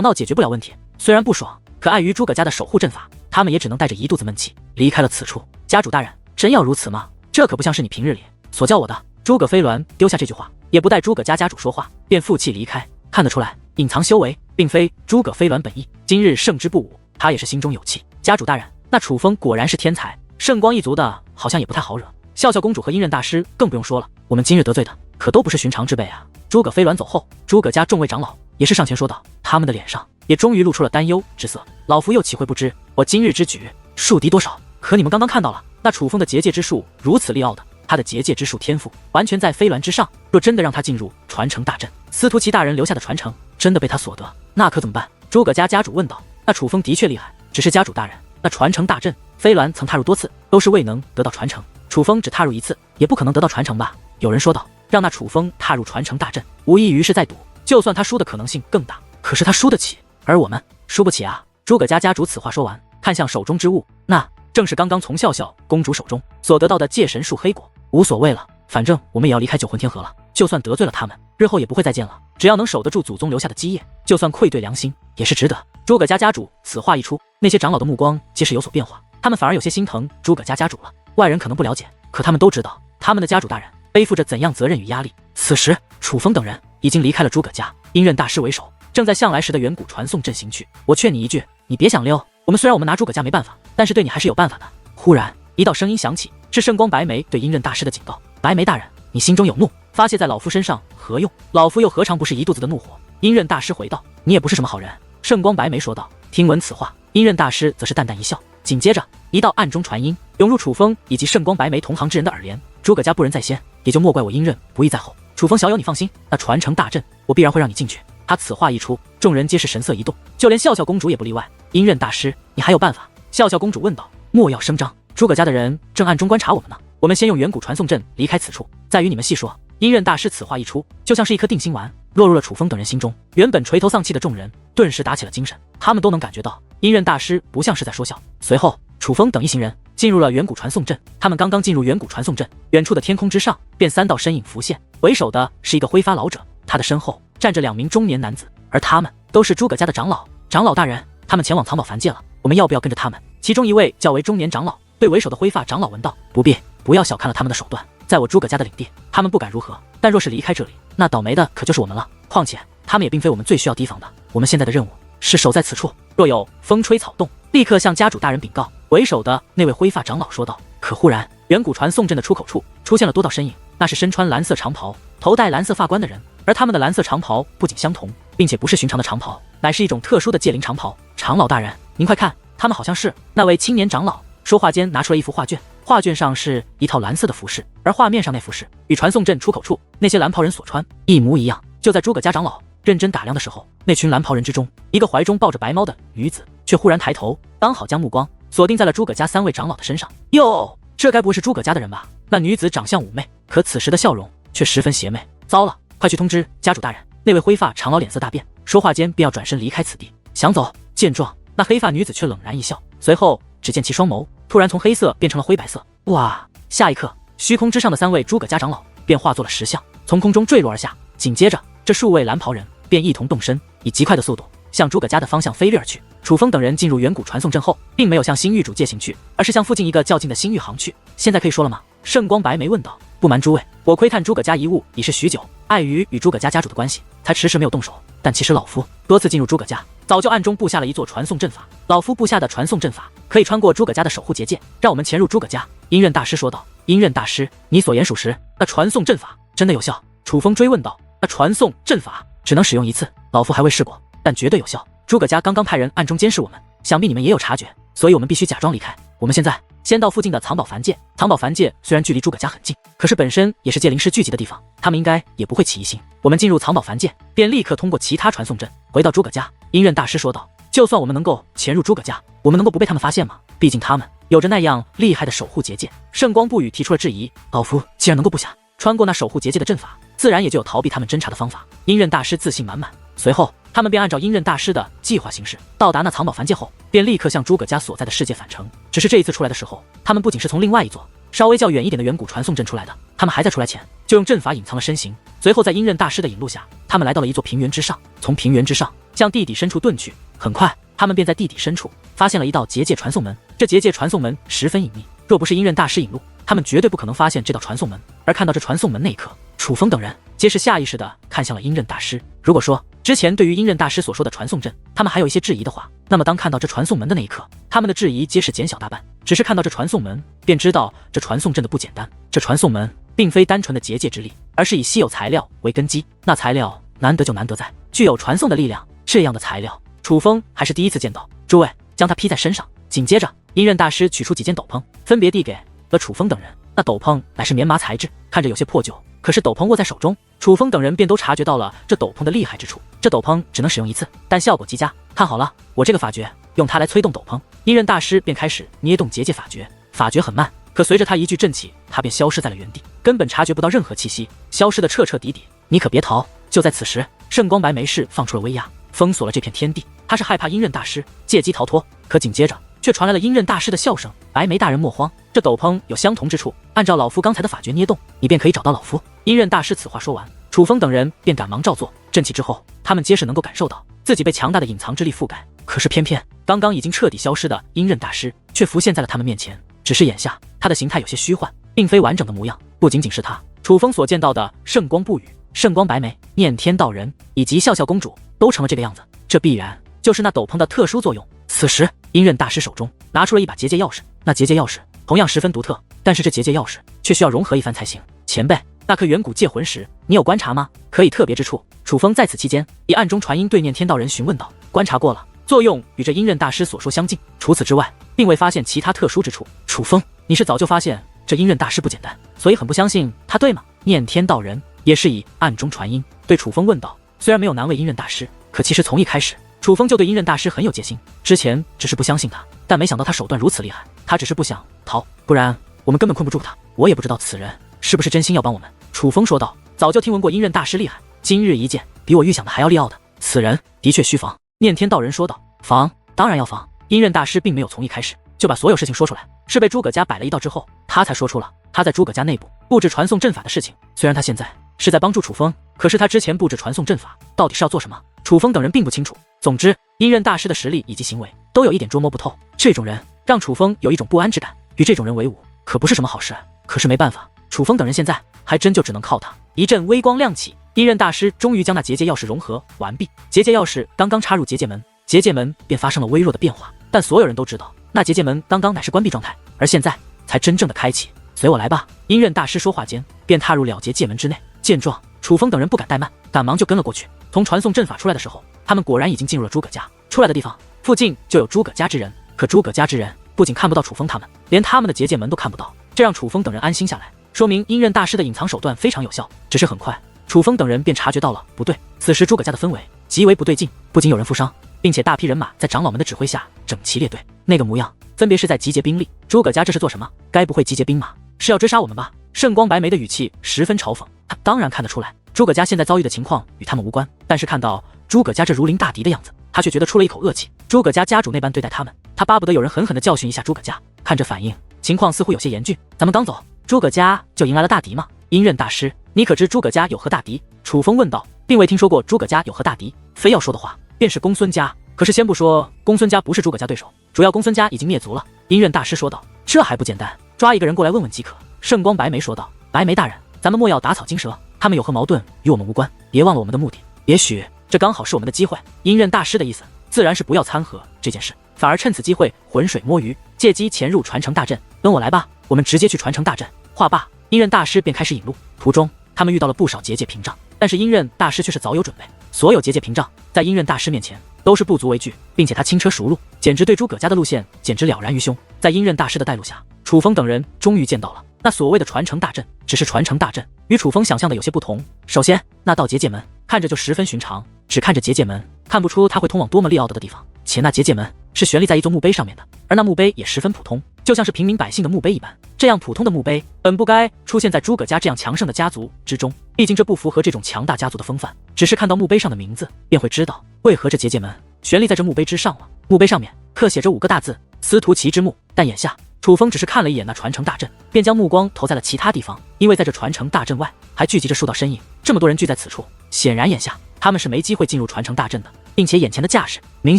A: 闹解决不了问题。虽然不爽，可碍于诸葛家的守护阵法，他们也只能带着一肚子闷气离开了此处。家主大人，真要如此吗？这可不像是你平日里所教我的。诸葛飞鸾丢下这句话，也不待诸葛家家主说话，便负气离开。看得出来，隐藏修为并非诸葛飞鸾本意。今日胜之不武，他也是心中有气。家主大人，那楚风果然是天才，圣光一族的好像也不太好惹。笑笑公主和阴刃大师更不用说了，我们今日得罪的可都不是寻常之辈啊。诸葛飞鸾走后，诸葛家众位长老也是上前说道，他们的脸上也终于露出了担忧之色。老夫又岂会不知，我今日之举树敌多少？可你们刚刚看到了，那楚风的结界之术如此利奥的，他的结界之术天赋完全在飞鸾之上。若真的让他进入传承大阵，司徒齐大人留下的传承真的被他所得，那可怎么办？诸葛家家主问道。那楚风的确厉害，只是家主大人，那传承大阵飞鸾曾踏入多次，都是未能得到传承，楚风只踏入一次，也不可能得到传承吧？有人说道，让那楚风踏入传承大阵，无异于是在赌，就算他输的可能性更大，可是他输得起，而我们输不起啊。诸葛家家主此话说完，看向手中之物，那正是刚刚从笑笑公主手中所得到的界神树黑果。无所谓了，反正我们也要离开九魂天河了，就算得罪了他们，日后也不会再见了。只要能守得住祖宗留下的基业，就算愧对良心也是值得。诸葛家家主此话一出，那些长老的目光皆是有所变化，他们反而有些心疼诸葛家家主了。外人可能不了解，可他们都知道他们的家主大人背负着怎样责任与压力。此时楚风等人已经离开了诸葛家，阴刃大师为首，正在向来时的远古传送阵行去。我劝你一句，你别想溜，虽然我们拿诸葛家没办法，但是对你还是有办法的。忽然一道声音响起，是圣光白眉对阴刃大师的警告。白眉大人，你心中有怒，发泄在老夫身上何用？老夫又何尝不是一肚子的怒火？阴刃大师回道，你也不是什么好人。圣光白眉说道。听闻此话，阴刃大师则是淡淡一笑，紧接着一道暗中传音涌入楚风以及圣光白眉同行之人的耳帘，诸葛家不仁在先，也就莫怪我阴刃不义在后。楚风小友你放心，那传承大阵我必然会让你进去。他此话一出，众人皆是神色一动，就连笑笑公主也不例外。阴刃大师，你还有办法？笑笑公主问道。莫要声张，诸葛家的人正暗中观察我们呢，我们先用远古传送阵离开此处，再与你们细说。阴刃大师此话一出，就像是一颗定心丸落入了楚风等人心中。原本垂头丧气的众人顿时打起了精神，他们都能感觉到阴刃大师不像是在说笑。随后楚风等一行人进入了远古传送阵，他们刚刚进入远古传送阵，远处的天空之上便三道身影浮现，为首的是一个挥发老者，他的身后站着2名中年男子，而他们都是诸葛家的长老。长老大人，他们前往藏宝凡界了，我们要不要跟着他们？其中一位较为中年长老对为首的灰发长老问道。不必，不要小看了他们的手段，在我诸葛家的领地，他们不敢如何，但若是离开这里，那倒霉的可就是我们了。况且他们也并非我们最需要提防的，我们现在的任务是守在此处，若有风吹草动，立刻向家主大人禀告。为首的那位灰发长老说道。可忽然远古传送阵的出口处出现了多道身影，那是身穿蓝色长袍，头戴蓝色发冠的人，而他们的蓝色长袍不仅相同，并且不是寻常的长袍，乃是一种特殊的界灵长袍。长老大人，您快看，他们好像是……那位青年长老说话间拿出了一幅画卷，画卷上是一套蓝色的服饰，而画面上那服饰与传送阵出口处那些蓝袍人所穿一模一样。就在诸葛家长老认真打量的时候，那群蓝袍人之中，一个怀中抱着白猫的女子却忽然抬头，刚好将目光锁定在了诸葛家3位长老的身上。哟，这该不会是诸葛家的人吧？那女子长相妩媚，可此时的笑容却十分邪魅。糟了，快去通知家主大人！那位灰发长老脸色大变，说话间便要转身离开此地，想走。见状，那黑发女子却冷然一笑，随后只见其双眸突然从黑色变成了灰白色。哇！下一刻，虚空之上的3位诸葛家长老便化作了石像，从空中坠落而下。紧接着，这数位蓝袍人便一同动身，以极快的速度向诸葛家的方向飞掠而去。楚风等人进入远古传送阵后，并没有向新域主界行去，而是向附近一个较近的新域航去。现在可以说了吗？圣光白眉问道。不瞒诸位，我窥探诸葛家遗物已是许久，碍于与诸葛家家主的关系，才迟迟没有动手。但其实老夫多次进入诸葛家，早就暗中布下了一座传送阵法。老夫布下的传送阵法可以穿过诸葛家的守护结界，让我们潜入诸葛家。阴刃大师说道。阴刃大师，你所言属实，那传送阵法真的有效？楚风追问道。那传送阵法只能使用1次，老夫还未试过，但绝对有效。诸葛家刚刚派人暗中监视我们，想必你们也有察觉，所以我们必须假装离开。我们现在先到附近的藏宝凡界，藏宝凡界虽然距离诸葛家很近，可是本身也是界灵师聚集的地方，他们应该也不会起疑心。我们进入藏宝凡界，便立刻通过其他传送阵回到诸葛家。阴刃大师说道。就算我们能够潜入诸葛家，我们能够不被他们发现吗？毕竟他们有着那样厉害的守护结界。圣光不语提出了质疑。老夫既然能够布下，穿过那守护结界的阵法，自然也就有逃避他们侦查的方法。阴刃大师自信满满，随后他们便按照阴刃大师的计划行事。到达那藏宝凡界后，便立刻向诸葛家所在的世界返程。只是这一次出来的时候，他们不仅是从另外一座稍微较远一点的远古传送阵出来的，他们还在出来前就用阵法隐藏了身形。随后在阴刃大师的引路下，他们来到了一座平原之上，从平原之上向地底深处遁去。很快，他们便在地底深处发现了一道结界传送门。这结界传送门十分隐秘，若不是阴刃大师引路，他们绝对不可能发现这道传送门。而看到这传送门那一刻，楚风等人皆是下意识地看向了阴刃大师。如果说之前对于阴刃大师所说的传送阵，他们还有一些质疑的话，那么当看到这传送门的那一刻，他们的质疑皆是减小大半。只是看到这传送门，便知道这传送阵的不简单。这传送门并非单纯的结界之力，而是以稀有材料为根基。那材料难得就难得在具有传送的力量，这样的材料楚风还是第一次见到。诸位，将它披在身上。紧接着，阴刃大师取出几件斗篷，分别递给了楚风等人。那斗篷乃是棉麻材质，看着有些破旧，可是斗篷握在手中，楚风等人便都察觉到了这斗篷的厉害之处。这斗篷只能使用一次，但效果极佳。看好了，我这个法诀，用它来催动斗篷。阴刃大师便开始捏动结界法诀，法诀很慢，可随着他一句阵起，他便消失在了原地，根本察觉不到任何气息，消失的彻彻底底。你可别逃！就在此时，圣光白眉氏放出了威压，封锁了这片天地。他是害怕阴刃大师借机逃脱，可紧接着却传来了阴刃大师的笑声：“白眉大人莫慌，这斗篷有相同之处，按照老夫刚才的法诀捏动，你便可以找到老夫。”阴刃大师此话说完，楚风等人便赶忙照做。阵起之后，他们皆是能够感受到自己被强大的隐藏之力覆盖。可是偏偏刚刚已经彻底消失的阴刃大师却浮现在了他们面前。只是眼下他的形态有些虚幻，并非完整的模样。不仅仅是他，楚风所见到的圣光不语、圣光白眉、念天道人以及笑笑公主都成了这个样子。这必然就是那斗篷的特殊作用。此时，阴刃大师手中拿出了一把结界钥匙，那结界钥匙同样十分独特，但是这结界钥匙却需要融合一番才行。前辈，那颗远古界魂石，你有观察吗？可以特别之处？楚风在此期间以暗中传音对念天道人询问道。观察过了，作用与这阴刃大师所说相近，除此之外，并未发现其他特殊之处。楚风，你是早就发现这阴刃大师不简单，所以很不相信他，对吗？念天道人也是以暗中传音对楚风问道。虽然没有难为阴刃大师，可其实从一开始，楚风就对阴刃大师很有戒心。之前只是不相信他，但没想到他手段如此厉害。他只是不想逃，不然我们根本困不住他。我也不知道此人是不是真心要帮我们。楚风说道。早就听闻过阴刃大师厉害，今日一见，比我预想的还要利奥的。此人的确需防。念天道人说道。防，当然要防。阴刃大师并没有从一开始就把所有事情说出来，是被诸葛家摆了一道之后，他才说出了他在诸葛家内部布置传送阵法的事情。虽然他现在是在帮助楚风，可是他之前布置传送阵法到底是要做什么，楚风等人并不清楚。总之，阴刃大师的实力以及行为都有一点捉摸不透，这种人让楚风有一种不安之感。与这种人为伍可不是什么好事。可是没办法，楚风等人现在还真就只能靠他。一阵微光亮起，阴刃大师终于将那结界钥匙融合完毕。结界钥匙刚刚插入结界门，结界门便发生了微弱的变化，但所有人都知道那结界门刚刚乃是关闭状态，而现在才真正的开启。随我来吧。阴刃大师说话间便踏入了结界门之内。见状，楚风等人不敢怠慢，赶忙就跟了过去。从传送阵法出来的时候，他们果然已经进入了诸葛家。出来的地方附近就有诸葛家之人，可诸葛家之人不仅看不到楚风他们，连他们的结界门都看不到，这让楚风等人安心下来，说明阴刃大师的隐藏手段非常有效。只是很快，楚风等人便察觉到了不对。此时诸葛家的氛围极为不对劲，不仅有人负伤，并且大批人马在长老们的指挥下整齐列队，那个模样分别是在集结兵力。诸葛家这是做什么？该不会集结兵马是要追杀我们吧？圣光白眉的语气十分嘲讽，他当然看得出来诸葛家现在遭遇的情况与他们无关，但是看到诸葛家这如临大敌的样子，他却觉得出了一口恶气。诸葛家家主那般对待他们，他巴不得有人狠狠地教训一下诸葛家。看这反应，情况似乎有些严峻。咱们刚走，诸葛家就迎来了大敌吗？阴刃大师，你可知诸葛家有何大敌？楚风问道，并未听说过诸葛家有何大敌，非要说的话，便是公孙家。可是先不说公孙家不是诸葛家对手，主要公孙家已经灭族了。阴刃大师说道，这还不简单，抓一个人过来问问即可。圣光白眉说道，白眉大人，咱们莫要打草惊蛇，他们有何矛盾与我们无关，别忘了我们的目的。也许这刚好是我们的机会。阴刃大师的意思自然是不要掺和这件事，反而趁此机会浑水摸鱼，借机潜入传承大阵。跟我来吧，我们直接去传承大阵。话罢，阴刃大师便开始引路。途中他们遇到了不少结界屏障，但是阴刃大师却是早有准备，所有结界屏障在阴刃大师面前都是不足为惧，并且他轻车熟路，简直对诸葛家的路线简直了然于胸。在阴刃大师的带路下，楚风等人终于见到了那所谓的传承大阵。只是传承大阵与楚风想象的有些不同。首先，那道结界门看着就十分寻常，只看着结界门看不出它会通往多么利奥德的地方，且那结界门是悬立在一座墓碑上面的，而那墓碑也十分普通，就像是平民百姓的墓碑一般。这样普通的墓碑本不该出现在诸葛家这样强盛的家族之中，毕竟这不符合这种强大家族的风范。只是看到墓碑上的名字，便会知道为何这结界门悬立在这墓碑之上了。墓碑上面刻写着5个大字：司徒齐之墓。但眼下楚风只是看了一眼那传承大阵，便将目光投在了其他地方，因为在这传承大阵外还聚集着数道身影。这么多人聚在此处，显然眼下他们是没机会进入传承大阵的，并且眼前的架势明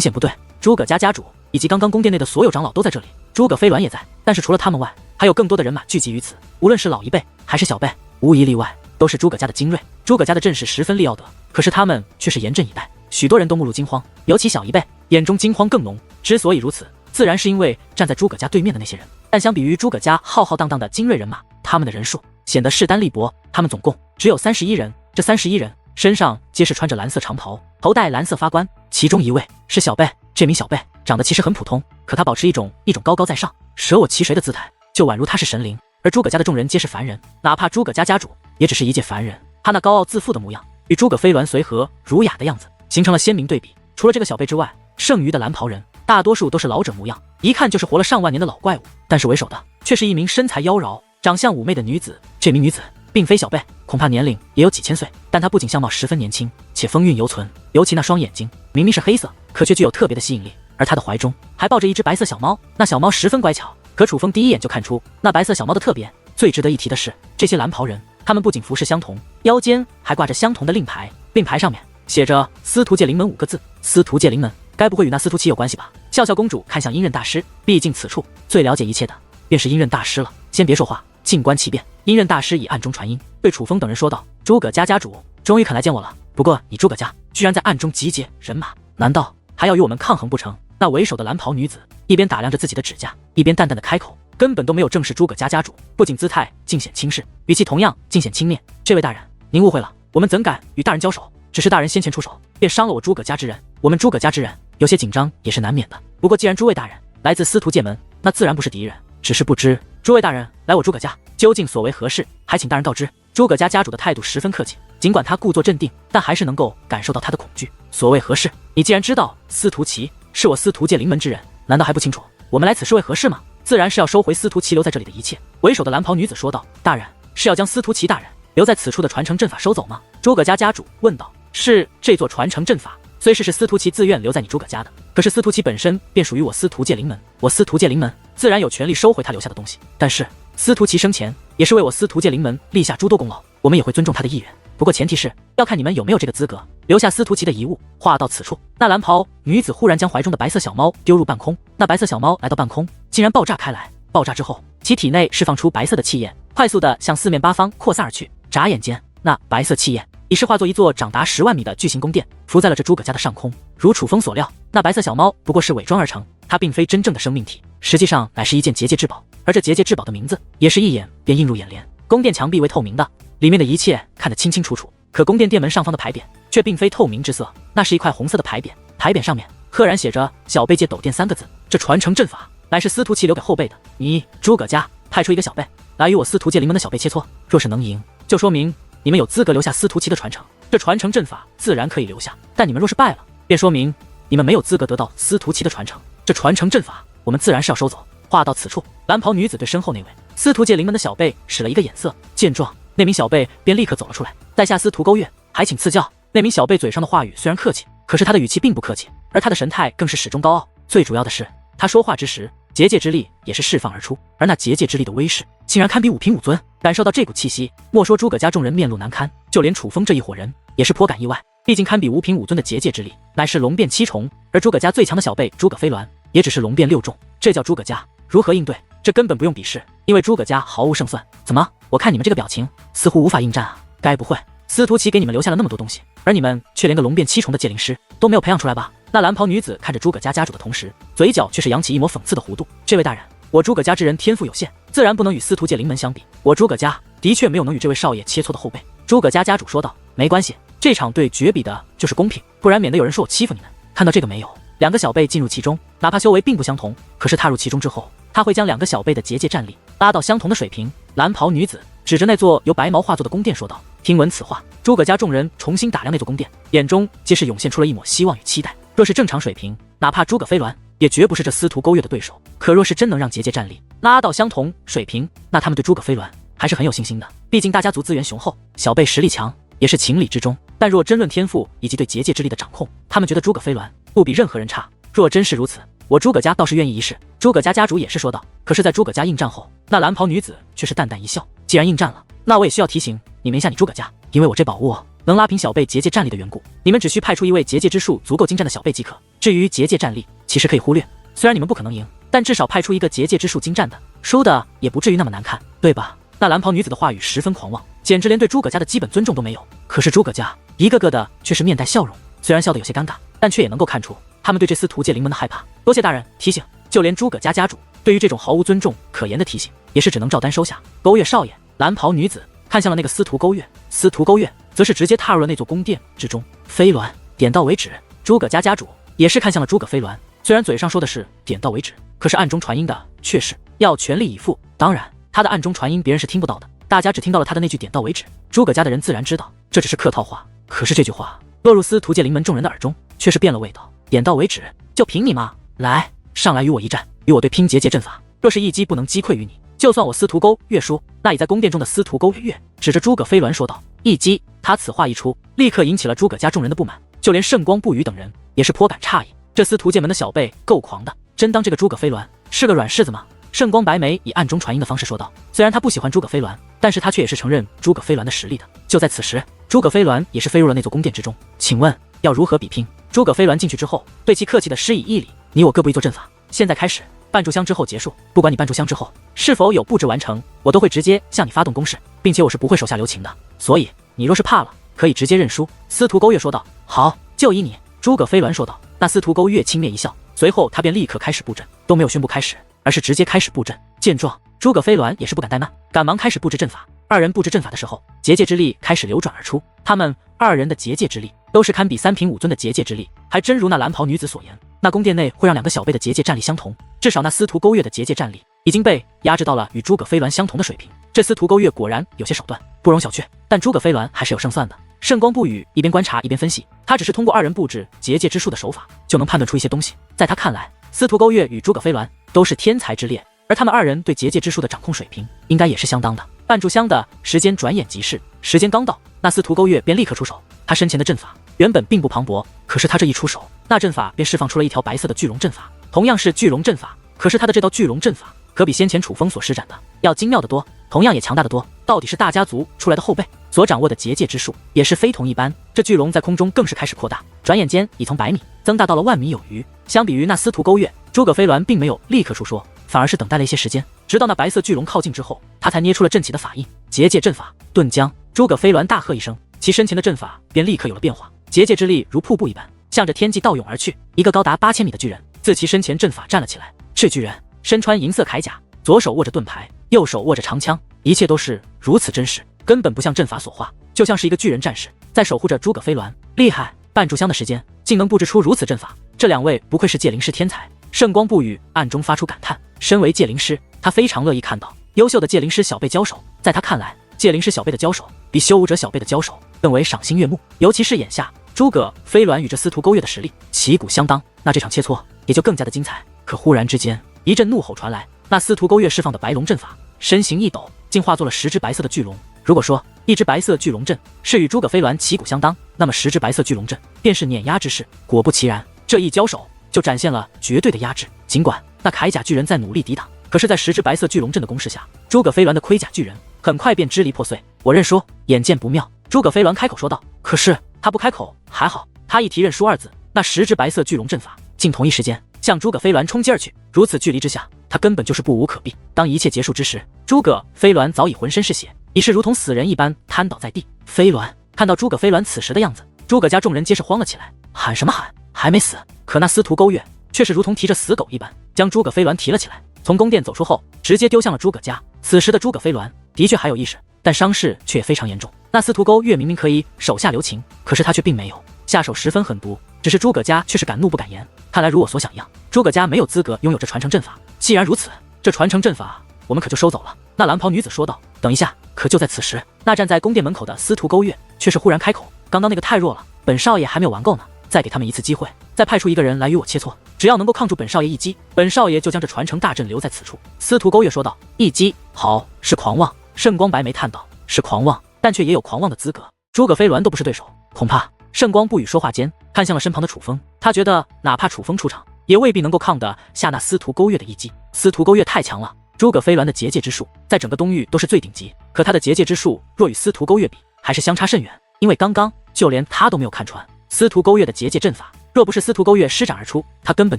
A: 显不对。诸葛家家主以及刚刚宫殿内的所有长老都在这里，诸葛飞鸾也在，但是除了他们外，还有更多的人马聚集于此。无论是老一辈还是小辈，无一例外都是诸葛家的精锐。诸葛家的阵势十分利要得，可是他们却是严阵以待，许多人都目露惊慌，尤其小一辈眼中惊慌更浓。之所以如此，自然是因为站在诸葛家对面的那些人。但相比于诸葛家浩浩荡荡的精锐人马，他们的人数显得势单力薄。他们总共只有31人，这31人身上皆是穿着蓝色长袍，头戴蓝色发冠，其中一位是小辈。这名小辈长得其实很普通，可他保持一种高高在上、舍我其谁的姿态，就宛如他是神灵。而诸葛家的众人皆是凡人，哪怕诸葛家家主也只是一介凡人。他那高傲自负的模样，与诸葛飞鸾随和儒雅的样子形成了鲜明对比。除了这个小辈之外，剩余的蓝袍人大多数都是老者模样，一看就是活了上万年的老怪物。但是为首的却是一名身材妖娆、长相妩媚的女子。这名女子并非小辈，恐怕年龄也有几千岁，但她不仅相貌十分年轻，且风韵犹存，尤其那双眼睛明明是黑色，可却具有特别的吸引力。而她的怀中还抱着一只白色小猫，那小猫十分乖巧，可楚风第一眼就看出那白色小猫的特别。最值得一提的是，这些蓝袍人他们不仅服饰相同，腰间还挂着相同的令牌，令牌上面写着司徒界灵门5个字。司徒界灵门该不会与那司徒齐有关系吧？笑笑公主看向阴刃大师，毕竟此处最了解一切的便是阴刃大师了。先别说话，静观其变。阴刃大师以暗中传音，对楚风等人说道：诸葛家家主终于肯来见我了，不过你诸葛家居然在暗中集结人马，难道还要与我们抗衡不成？那为首的蓝袍女子一边打量着自己的指甲，一边淡淡的开口，根本都没有正视诸葛家家主，不仅姿态尽显轻视，语气同样尽显轻蔑。这位大人，您误会了，我们怎敢与大人交手？只是大人先前出手，便伤了我诸葛家之人，我们诸葛家之人有些紧张也是难免的。不过既然诸位大人来自司徒界门，那自然不是敌人，只是不知诸位大人来我诸葛家究竟所为何事，还请大人告知。诸葛家家主的态度十分客气，尽管他故作镇定，但还是能够感受到他的恐惧。所谓何事？你既然知道司徒齐是我司徒界灵门之人，难道还不清楚我们来此是为何事吗？自然是要收回司徒齐留在这里的一切。为首的蓝袍女子说道：大人是要将司徒齐大人留在此处的传承阵法收走吗？诸葛家家主问道：是，这座传承阵法虽是司徒齐自愿留在你诸葛家的，可是司徒齐本身便属于我司徒界灵门，我司徒界灵门自然有权利收回他留下的东西。但是司徒齐生前也是为我司徒界灵门立下诸多功劳，我们也会尊重他的意愿，不过前提是要看你们有没有这个资格留下司徒齐的遗物。话到此处，那蓝袍女子忽然将怀中的白色小猫丢入半空，那白色小猫来到半空，竟然爆炸开来。爆炸之后，其体内释放出白色的气焰，快速的向四面八方扩散而去。眨眼间，那白色气焰已是化作一座长达10万米的巨型宫殿，浮在了这诸葛家的上空。如楚风所料，那白色小猫不过是伪装而成，它并非真正的生命体，实际上乃是一件结界至宝。而这结界至宝的名字也是一眼便映入眼帘。宫殿墙壁为透明的，里面的一切看得清清楚楚，可宫殿殿门上方的牌匾却并非透明之色，那是一块红色的牌匾，牌匾上面赫然写着小辈界斗殿3个字。这传承阵法乃是司徒齐留给后辈的，你诸葛家派出一个小辈来与我司徒界灵门的小辈切磋，若是能赢，就说明你们有资格留下司徒齐的传承，这传承阵法自然可以留下。但你们若是败了，便说明你们没有资格得到司徒齐的传承，这传承阵法我们自然是要收走。话到此处，蓝袍女子对身后那位司徒界灵门的小辈使了一个眼色，见状，那名小辈便立刻走了出来。在下司徒勾月，还请赐教。那名小辈嘴上的话语虽然客气，可是他的语气并不客气，而他的神态更是始终高傲。最主要的是，他说话之时，结界之力也是释放而出，而那结界之力的威势竟然堪比五品武尊。感受到这股气息，莫说诸葛家众人面露难堪，就连楚风这一伙人也是颇感意外。毕竟堪比五品武尊的结界之力，乃是龙变7重，而诸葛家最强的小辈诸葛飞鸾也只是龙变6重，这叫诸葛家如何应对？这根本不用比试，因为诸葛家毫无胜算。怎么？我看你们这个表情，似乎无法应战啊！该不会司徒齐给你们留下了那么多东西，而你们却连个龙变7重的界灵师都没有培养出来吧？那蓝袍女子看着诸葛家家主的同时，嘴角却是扬起一抹讽刺的弧度。这位大人，我诸葛家之人天赋有限，自然不能与司徒界灵门相比。我诸葛家的确没有能与这位少爷切磋的后辈。诸葛家家主说道：没关系，这场对决比的就是公平，不然免得有人说我欺负你们。看到这个没有？2个小辈进入其中，哪怕修为并不相同，可是踏入其中之后，他会将2个小辈的结界战力拉到相同的水平。蓝袍女子指着那座由白毛化作的宫殿说道。听闻此话，诸葛家众人重新打量那座宫殿，眼中皆是涌现出了一抹希望与期待。若是正常水平，哪怕诸葛飞鸾也绝不是这司徒勾月的对手。可若是真能让结界战力拉到相同水平，那他们对诸葛飞鸾还是很有信心的。毕竟大家族资源雄厚，小辈实力强，也是情理之中。但若真论天赋以及对结界之力的掌控，他们觉得诸葛飞鸾不比任何人差。若真是如此，我诸葛家倒是愿意一试。诸葛家家主也是说道。可是，在诸葛家应战后，那蓝袍女子却是淡淡一笑。既然应战了，那我也需要提醒你们一下，你诸葛家，因为我这宝物能拉平小辈结界战力的缘故，你们只需派出一位结界之术足够精湛的小辈即可。至于结界战力，其实可以忽略。虽然你们不可能赢，但至少派出一个结界之术精湛的，输的也不至于那么难看，对吧？那蓝袍女子的话语十分狂妄，简直连对诸葛家的基本尊重都没有。可是诸葛家一个个的却是面带笑容，虽然笑得有些尴尬，但却也能够看出他们对这司徒界灵门的害怕。多谢大人提醒。就连诸葛家家主对于这种毫无尊重可言的提醒，也是只能照单收下。勾月少爷，蓝袍女子看向了那个司徒勾月，司徒勾月则是直接踏入了那座宫殿之中。飞鸾，点到为止。诸葛家家主也是看向了诸葛飞鸾，虽然嘴上说的是点到为止，可是暗中传音的却是要全力以赴。当然，他的暗中传音别人是听不到的，大家只听到了他的那句点到为止。诸葛家的人自然知道这只是客套话，可是这句话落入司徒界灵门众人的耳中，却是变了味道。点到为止，就凭你吗？来，上来与我一战，与我对拼结界阵法。若是一击不能击溃于你，就算我司徒勾月输。那已在宫殿中的司徒勾月指着诸葛飞鸾说道。一击，他此话一出，立刻引起了诸葛家众人的不满，就连圣光不语等人也是颇感诧异。这司徒界门的小辈够狂的，真当这个诸葛飞鸾是个软柿子吗？圣光白眉以暗中传音的方式说道。虽然他不喜欢诸葛飞鸾，但是他却也是承认诸葛飞鸾的实力的。就在此时，诸葛飞鸾也是飞入了那座宫殿之中。请问要如何比拼？诸葛飞鸾进去之后，对其客气的施以一礼。你我各部一做阵法，现在开始。半炷香之后结束，不管你半炷香之后是否有布置完成，我都会直接向你发动攻势，并且我是不会手下留情的。所以你若是怕了，可以直接认输。司徒勾月说道。好，就依你。诸葛飞鸾说道。那司徒勾月轻蔑一笑，随后他便立刻开始布阵，都没有宣布开始，而是直接开始布阵。见状，诸葛飞鸾也是不敢怠慢，赶忙开始布置阵法。二人布置阵法的时候，结界之力开始流转而出。他们二人的结界之力都是堪比三品武尊的结界之力，还真如那蓝袍女子所言，那宫殿内会让两个小辈的结界战力相同。至少那司徒勾月的结界战力已经被压制到了与诸葛飞鸾相同的水平。这司徒勾月果然有些手段，不容小觑。但诸葛飞鸾还是有胜算的。圣光不语一边观察一边分析，他只是通过二人布置结界之术的手法，就能判断出一些东西。在他看来，司徒勾月与诸葛飞鸾都是天才之列，而他们二人对结界之术的掌控水平应该也是相当的。半炷香的时间转眼即逝，时间刚到，那司徒勾月便立刻出手。他身前的阵法原本并不磅礴，可是他这一出手，那阵法便释放出了一条白色的巨龙阵法。同样是巨龙阵法，可是他的这道巨龙阵法可比先前楚风所施展的要精妙得多，同样也强大得多。到底是大家族出来的后辈，所掌握的结界之术也是非同一般。这巨龙在空中更是开始扩大，转眼间已从100米增大到了万米有余。相比于那司徒勾月，诸葛飞鸾并没有立刻出说，反而是等待了一些时间，直到那白色巨龙靠近之后，他才捏出了阵起的法印。结界阵法遁将。诸葛飞鸾大喝一声，其身前的阵法便立刻有了变化，结界之力如瀑布一般向着天际倒涌而去。一个高达8000米的巨人自其身前阵法站了起来。这巨人身穿银色铠甲，左手握着盾牌，右手握着长枪，一切都是如此真实，根本不像阵法所画，就像是一个巨人战士在守护着诸葛飞鸾。厉害，半炷香的时间竟能布置出如此阵法，这两位不愧是界灵师天才。圣光不语暗中发出感叹，身为界灵师，他非常乐意看到优秀的界灵师小辈交手。在他看来，界灵师小辈的交手比修武者小辈的交手更为赏心悦目，尤其是眼下诸葛飞鸾与这司徒勾月的实力旗鼓相当，那这场切磋也就更加的精彩。可忽然之间，一阵怒吼传来，那司徒勾月释放的白龙阵法身形一抖，竟化作了10只白色的巨龙。如果说一只白色巨龙阵是与诸葛飞鸾旗鼓相当，那么10只白色巨龙阵便是碾压之势。果不其然，这一交手就展现了绝对的压制。尽管那铠甲巨人在努力抵挡，可是在10只白色巨龙阵的攻势下，诸葛飞鸾的盔甲巨人很快便支离破碎。我认输。眼见不妙，诸葛飞鸾开口说道。可是他不开口还好，他一提认输2字，那10只白色巨龙阵法竟同一时间向诸葛飞鸾冲击而去。如此距离之下，他根本就是不无可避。当一切结束之时，诸葛飞鸾早已浑身是血，已是如同死人一般瘫倒在地。飞鸾看到诸葛飞鸾此时的样子，诸葛家众人皆是慌了起来，喊什么喊，还没死。可那司徒勾月却是如同提着死狗一般，将诸葛飞鸾提了起来，从宫殿走出后，直接丢向了诸葛家。此时的诸葛飞鸾的确还有意识，但伤势却也非常严重。那司徒勾月明明可以手下留情，可是他却并没有，下手十分狠毒。只是诸葛家却是敢怒不敢言。看来如我所想一样，诸葛家没有资格拥有这传承阵法。既然如此，这传承阵法我们可就收走了。那蓝袍女子说道。等一下。可就在此时，那站在宫殿门口的司徒勾月却是忽然开口，刚刚那个太弱了，本少爷还没有玩够呢，再给他们一次机会，再派出一个人来与我切磋。只要能够抗住本少爷一击，本少爷就将这传承大阵留在此处。司徒勾月说道：“一击，好，是狂妄。”圣光白眉叹道：“是狂妄，但却也有狂妄的资格。诸葛飞鸾都不是对手，恐怕……”圣光不语说话间，看向了身旁的楚风，他觉得哪怕楚风出场，也未必能够抗得下那司徒勾月的一击。司徒勾月太强了，诸葛飞鸾的结界之术在整个东域都是最顶级，可他的结界之术若与司徒勾月比，还是相差甚远。因为刚刚就连他都没有看穿司徒勾月的结界阵法，若不是司徒勾月施展而出，他根本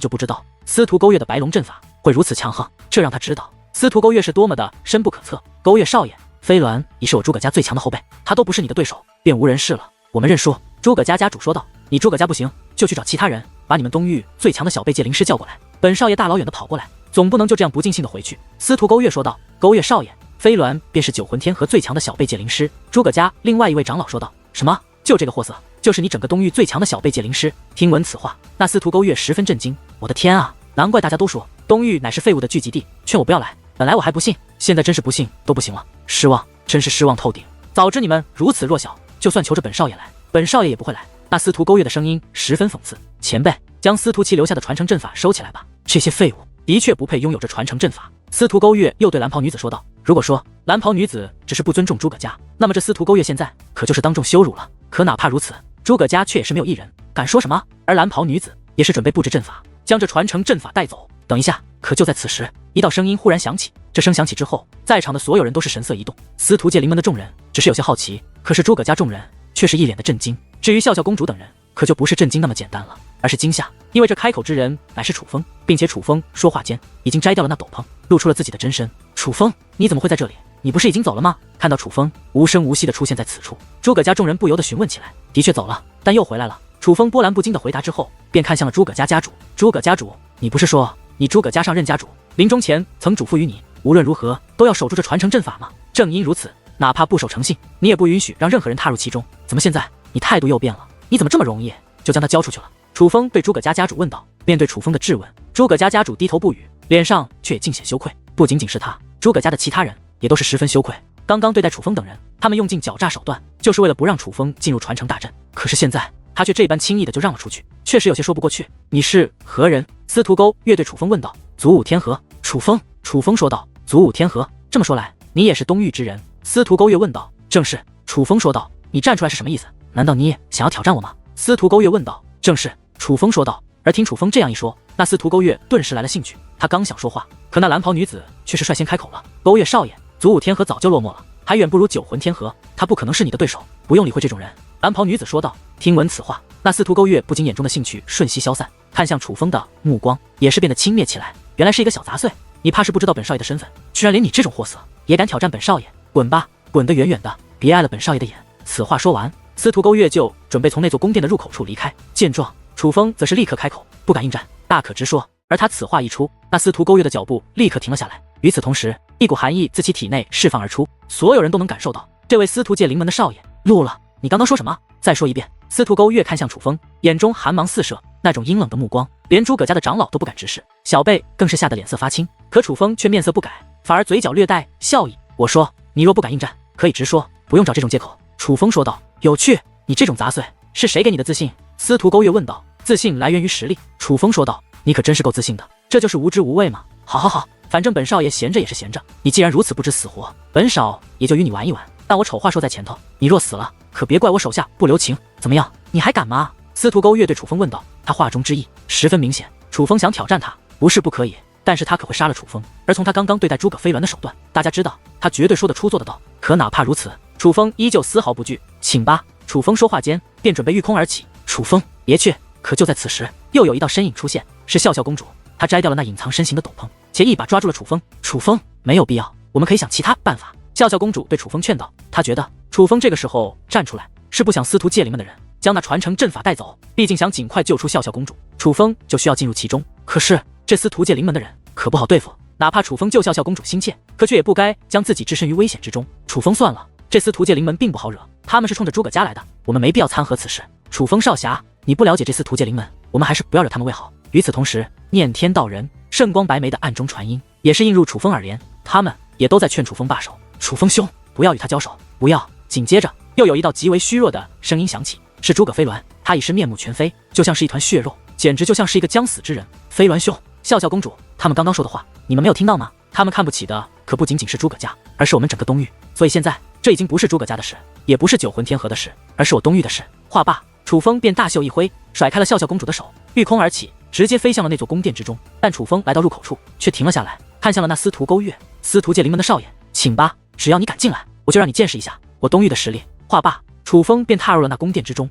A: 就不知道司徒勾月的白龙阵法会如此强横。这让他知道司徒勾月是多么的深不可测。勾月少爷，飞鸾已是我诸葛家最强的后辈，他都不是你的对手，便无人事了。我们认输。诸葛家家主说道：“你诸葛家不行，就去找其他人，把你们东域最强的小辈界灵师叫过来。本少爷大老远的跑过来，总不能就这样不尽兴的回去。”司徒勾月说道：“勾月少爷，飞鸾便是九魂天河最强的小辈界灵师。”诸葛家另外一位长老说道：“什么？就这个货色，就是你整个东域最强的小辈界灵师？”听闻此话，那司徒勾月十分震惊。我的天啊，难怪大家都说东域乃是废物的聚集地，劝我不要来。本来我还不信，现在真是不信都不行了，失望，真是失望透顶。早知你们如此弱小，就算求着本少爷来，本少爷也不会来。那司徒勾月的声音十分讽刺：“前辈，将司徒琪留下的传承阵法收起来吧，这些废物的确不配拥有这传承阵法。”司徒勾月又对蓝袍女子说道：“如果说蓝袍女子只是不尊重诸葛家，那么这司徒勾月现在可就是当众羞辱了。可哪怕如此，诸葛家却也是没有一人敢说什么。而蓝袍女子也是准备布置阵法，将这传承阵法带走。等一下！”可就在此时，一道声音忽然响起。这声响起之后，在场的所有人都是神色一动。司徒界灵门的众人只是有些好奇，可是诸葛家众人却是一脸的震惊。至于笑笑公主等人，可就不是震惊那么简单了，而是惊吓，因为这开口之人乃是楚风，并且楚风说话间已经摘掉了那斗篷，露出了自己的真身。楚风，你怎么会在这里？你不是已经走了吗？看到楚风无声无息地出现在此处，诸葛家众人不由得询问起来。的确走了，但又回来了。楚风波澜不惊的回答之后，便看向了诸葛家家主。诸葛家主，你不是说你诸葛家上任家主，临终前曾嘱咐于你，无论如何都要守住这传承阵法吗？正因如此，哪怕不守诚信，你也不允许让任何人踏入其中。怎么现在你态度又变了？你怎么这么容易就将他交出去了？楚风对诸葛家家主问道。面对楚风的质问，诸葛家家主低头不语，脸上却也尽显羞愧。不仅仅是他，诸葛家的其他人也都是十分羞愧。刚刚对待楚风等人，他们用尽狡诈手段，就是为了不让楚风进入传承大阵。可是现在他却这般轻易的就让了出去，确实有些说不过去。你是何人？司徒勾月对楚风问道。祖武天河。楚风说道。祖武天河，这么说来，你也是东域之人？司徒勾月问道。正是。楚风说道。你站出来是什么意思？难道你也想要挑战我吗？司徒勾月问道。正是。楚风说道。而听楚风这样一说，那司徒勾月顿时来了兴趣。他刚想说话，可那蓝袍女子却是率先开口了。勾月少爷，祖武天河早就落寞了，还远不如九魂天河，他不可能是你的对手，不用理会这种人。蓝袍女子说道。听闻此话，那司徒勾月不仅眼中的兴趣瞬息消散，看向楚风的目光也是变得轻蔑起来。原来是一个小杂碎，你怕是不知道本少爷的身份，居然连你这种货色也敢挑战本少爷，滚吧，滚得远远的，别碍了本少爷的眼。此话说完，司徒勾月就准备从那座宫殿的入口处离开。见状，楚风则是立刻开口：不敢应战，大可直说。而他此话一出，那司徒勾月的脚步立刻停了下来。与此同时，一股寒意自其体内释放而出，所有人都能感受到这位司徒界灵门的少爷怒了。你刚刚说什么？再说一遍。司徒勾月看向楚风，眼中寒芒四射，那种阴冷的目光，连诸葛家的长老都不敢直视，小辈更是吓得脸色发青。可楚风却面色不改，反而嘴角略带笑意。我说，你若不敢应战，可以直说，不用找这种借口。楚风说道。有趣，你这种杂碎，是谁给你的自信？司徒勾月问道。自信来源于实力。楚风说道。你可真是够自信的，这就是无知无畏吗？好，反正本少爷闲着也是闲着，你既然如此不知死活，本少也就与你玩一玩。但我丑话说在前头，你若死了，可别怪我手下不留情。怎么样，你还敢吗？司徒勾月对楚风问道。他话中之意十分明显，楚风想挑战他，不是不可以，但是他可会杀了楚风。而从他刚刚对待诸葛飞鸾的手段，大家知道他绝对说得出做得到。可哪怕如此，楚风依旧丝毫不惧。请吧。楚风说话间便准备御空而起。楚风，别去！可就在此时，又有一道身影出现，是笑笑公主。她摘掉了那隐藏身形的斗篷，且一把抓住了楚风。楚风，没有必要，我们可以想其他办法。笑笑公主对楚风劝道。她觉得楚风这个时候站出来，是不想司徒界里面的人将那传承阵法带走，毕竟想尽快救出笑笑公主，楚风就需要进入其中。可是这司徒界灵门的人可不好对付，哪怕楚风救笑笑公主心切，可却也不该将自己置身于危险之中。楚风算了，这司徒界灵门并不好惹，他们是冲着诸葛家来的，我们没必要掺和此事。楚风少侠，你不了解这司徒界灵门，我们还是不要惹他们为好。与此同时，念天道人、圣光白眉的暗中传音也是映入楚风耳帘，他们也都在劝楚风罢手。楚风兄，不要与他交手，不要。紧接着又有一道极为虚弱的声音响起，是诸葛飞鸾，他已是面目全非，就像是一团血肉，简直就像是一个将死之人。飞鸾兄，笑笑公主，他们刚刚说的话，你们没有听到吗？他们看不起的可不仅仅是诸葛家，而是我们整个东域。所以现在这已经不是诸葛家的事，也不是九魂天河的事，而是我东域的事。话罢，楚风便大袖一挥，甩开了笑笑公主的手，御空而起，直接飞向了那座宫殿之中。但楚风来到入口处，却停了下来，看向了那司徒勾月。司徒界临门的少爷，请吧，只要你敢进来，我就让你见识一下我东域的实力。话罢，楚风便踏入了那宫殿之中。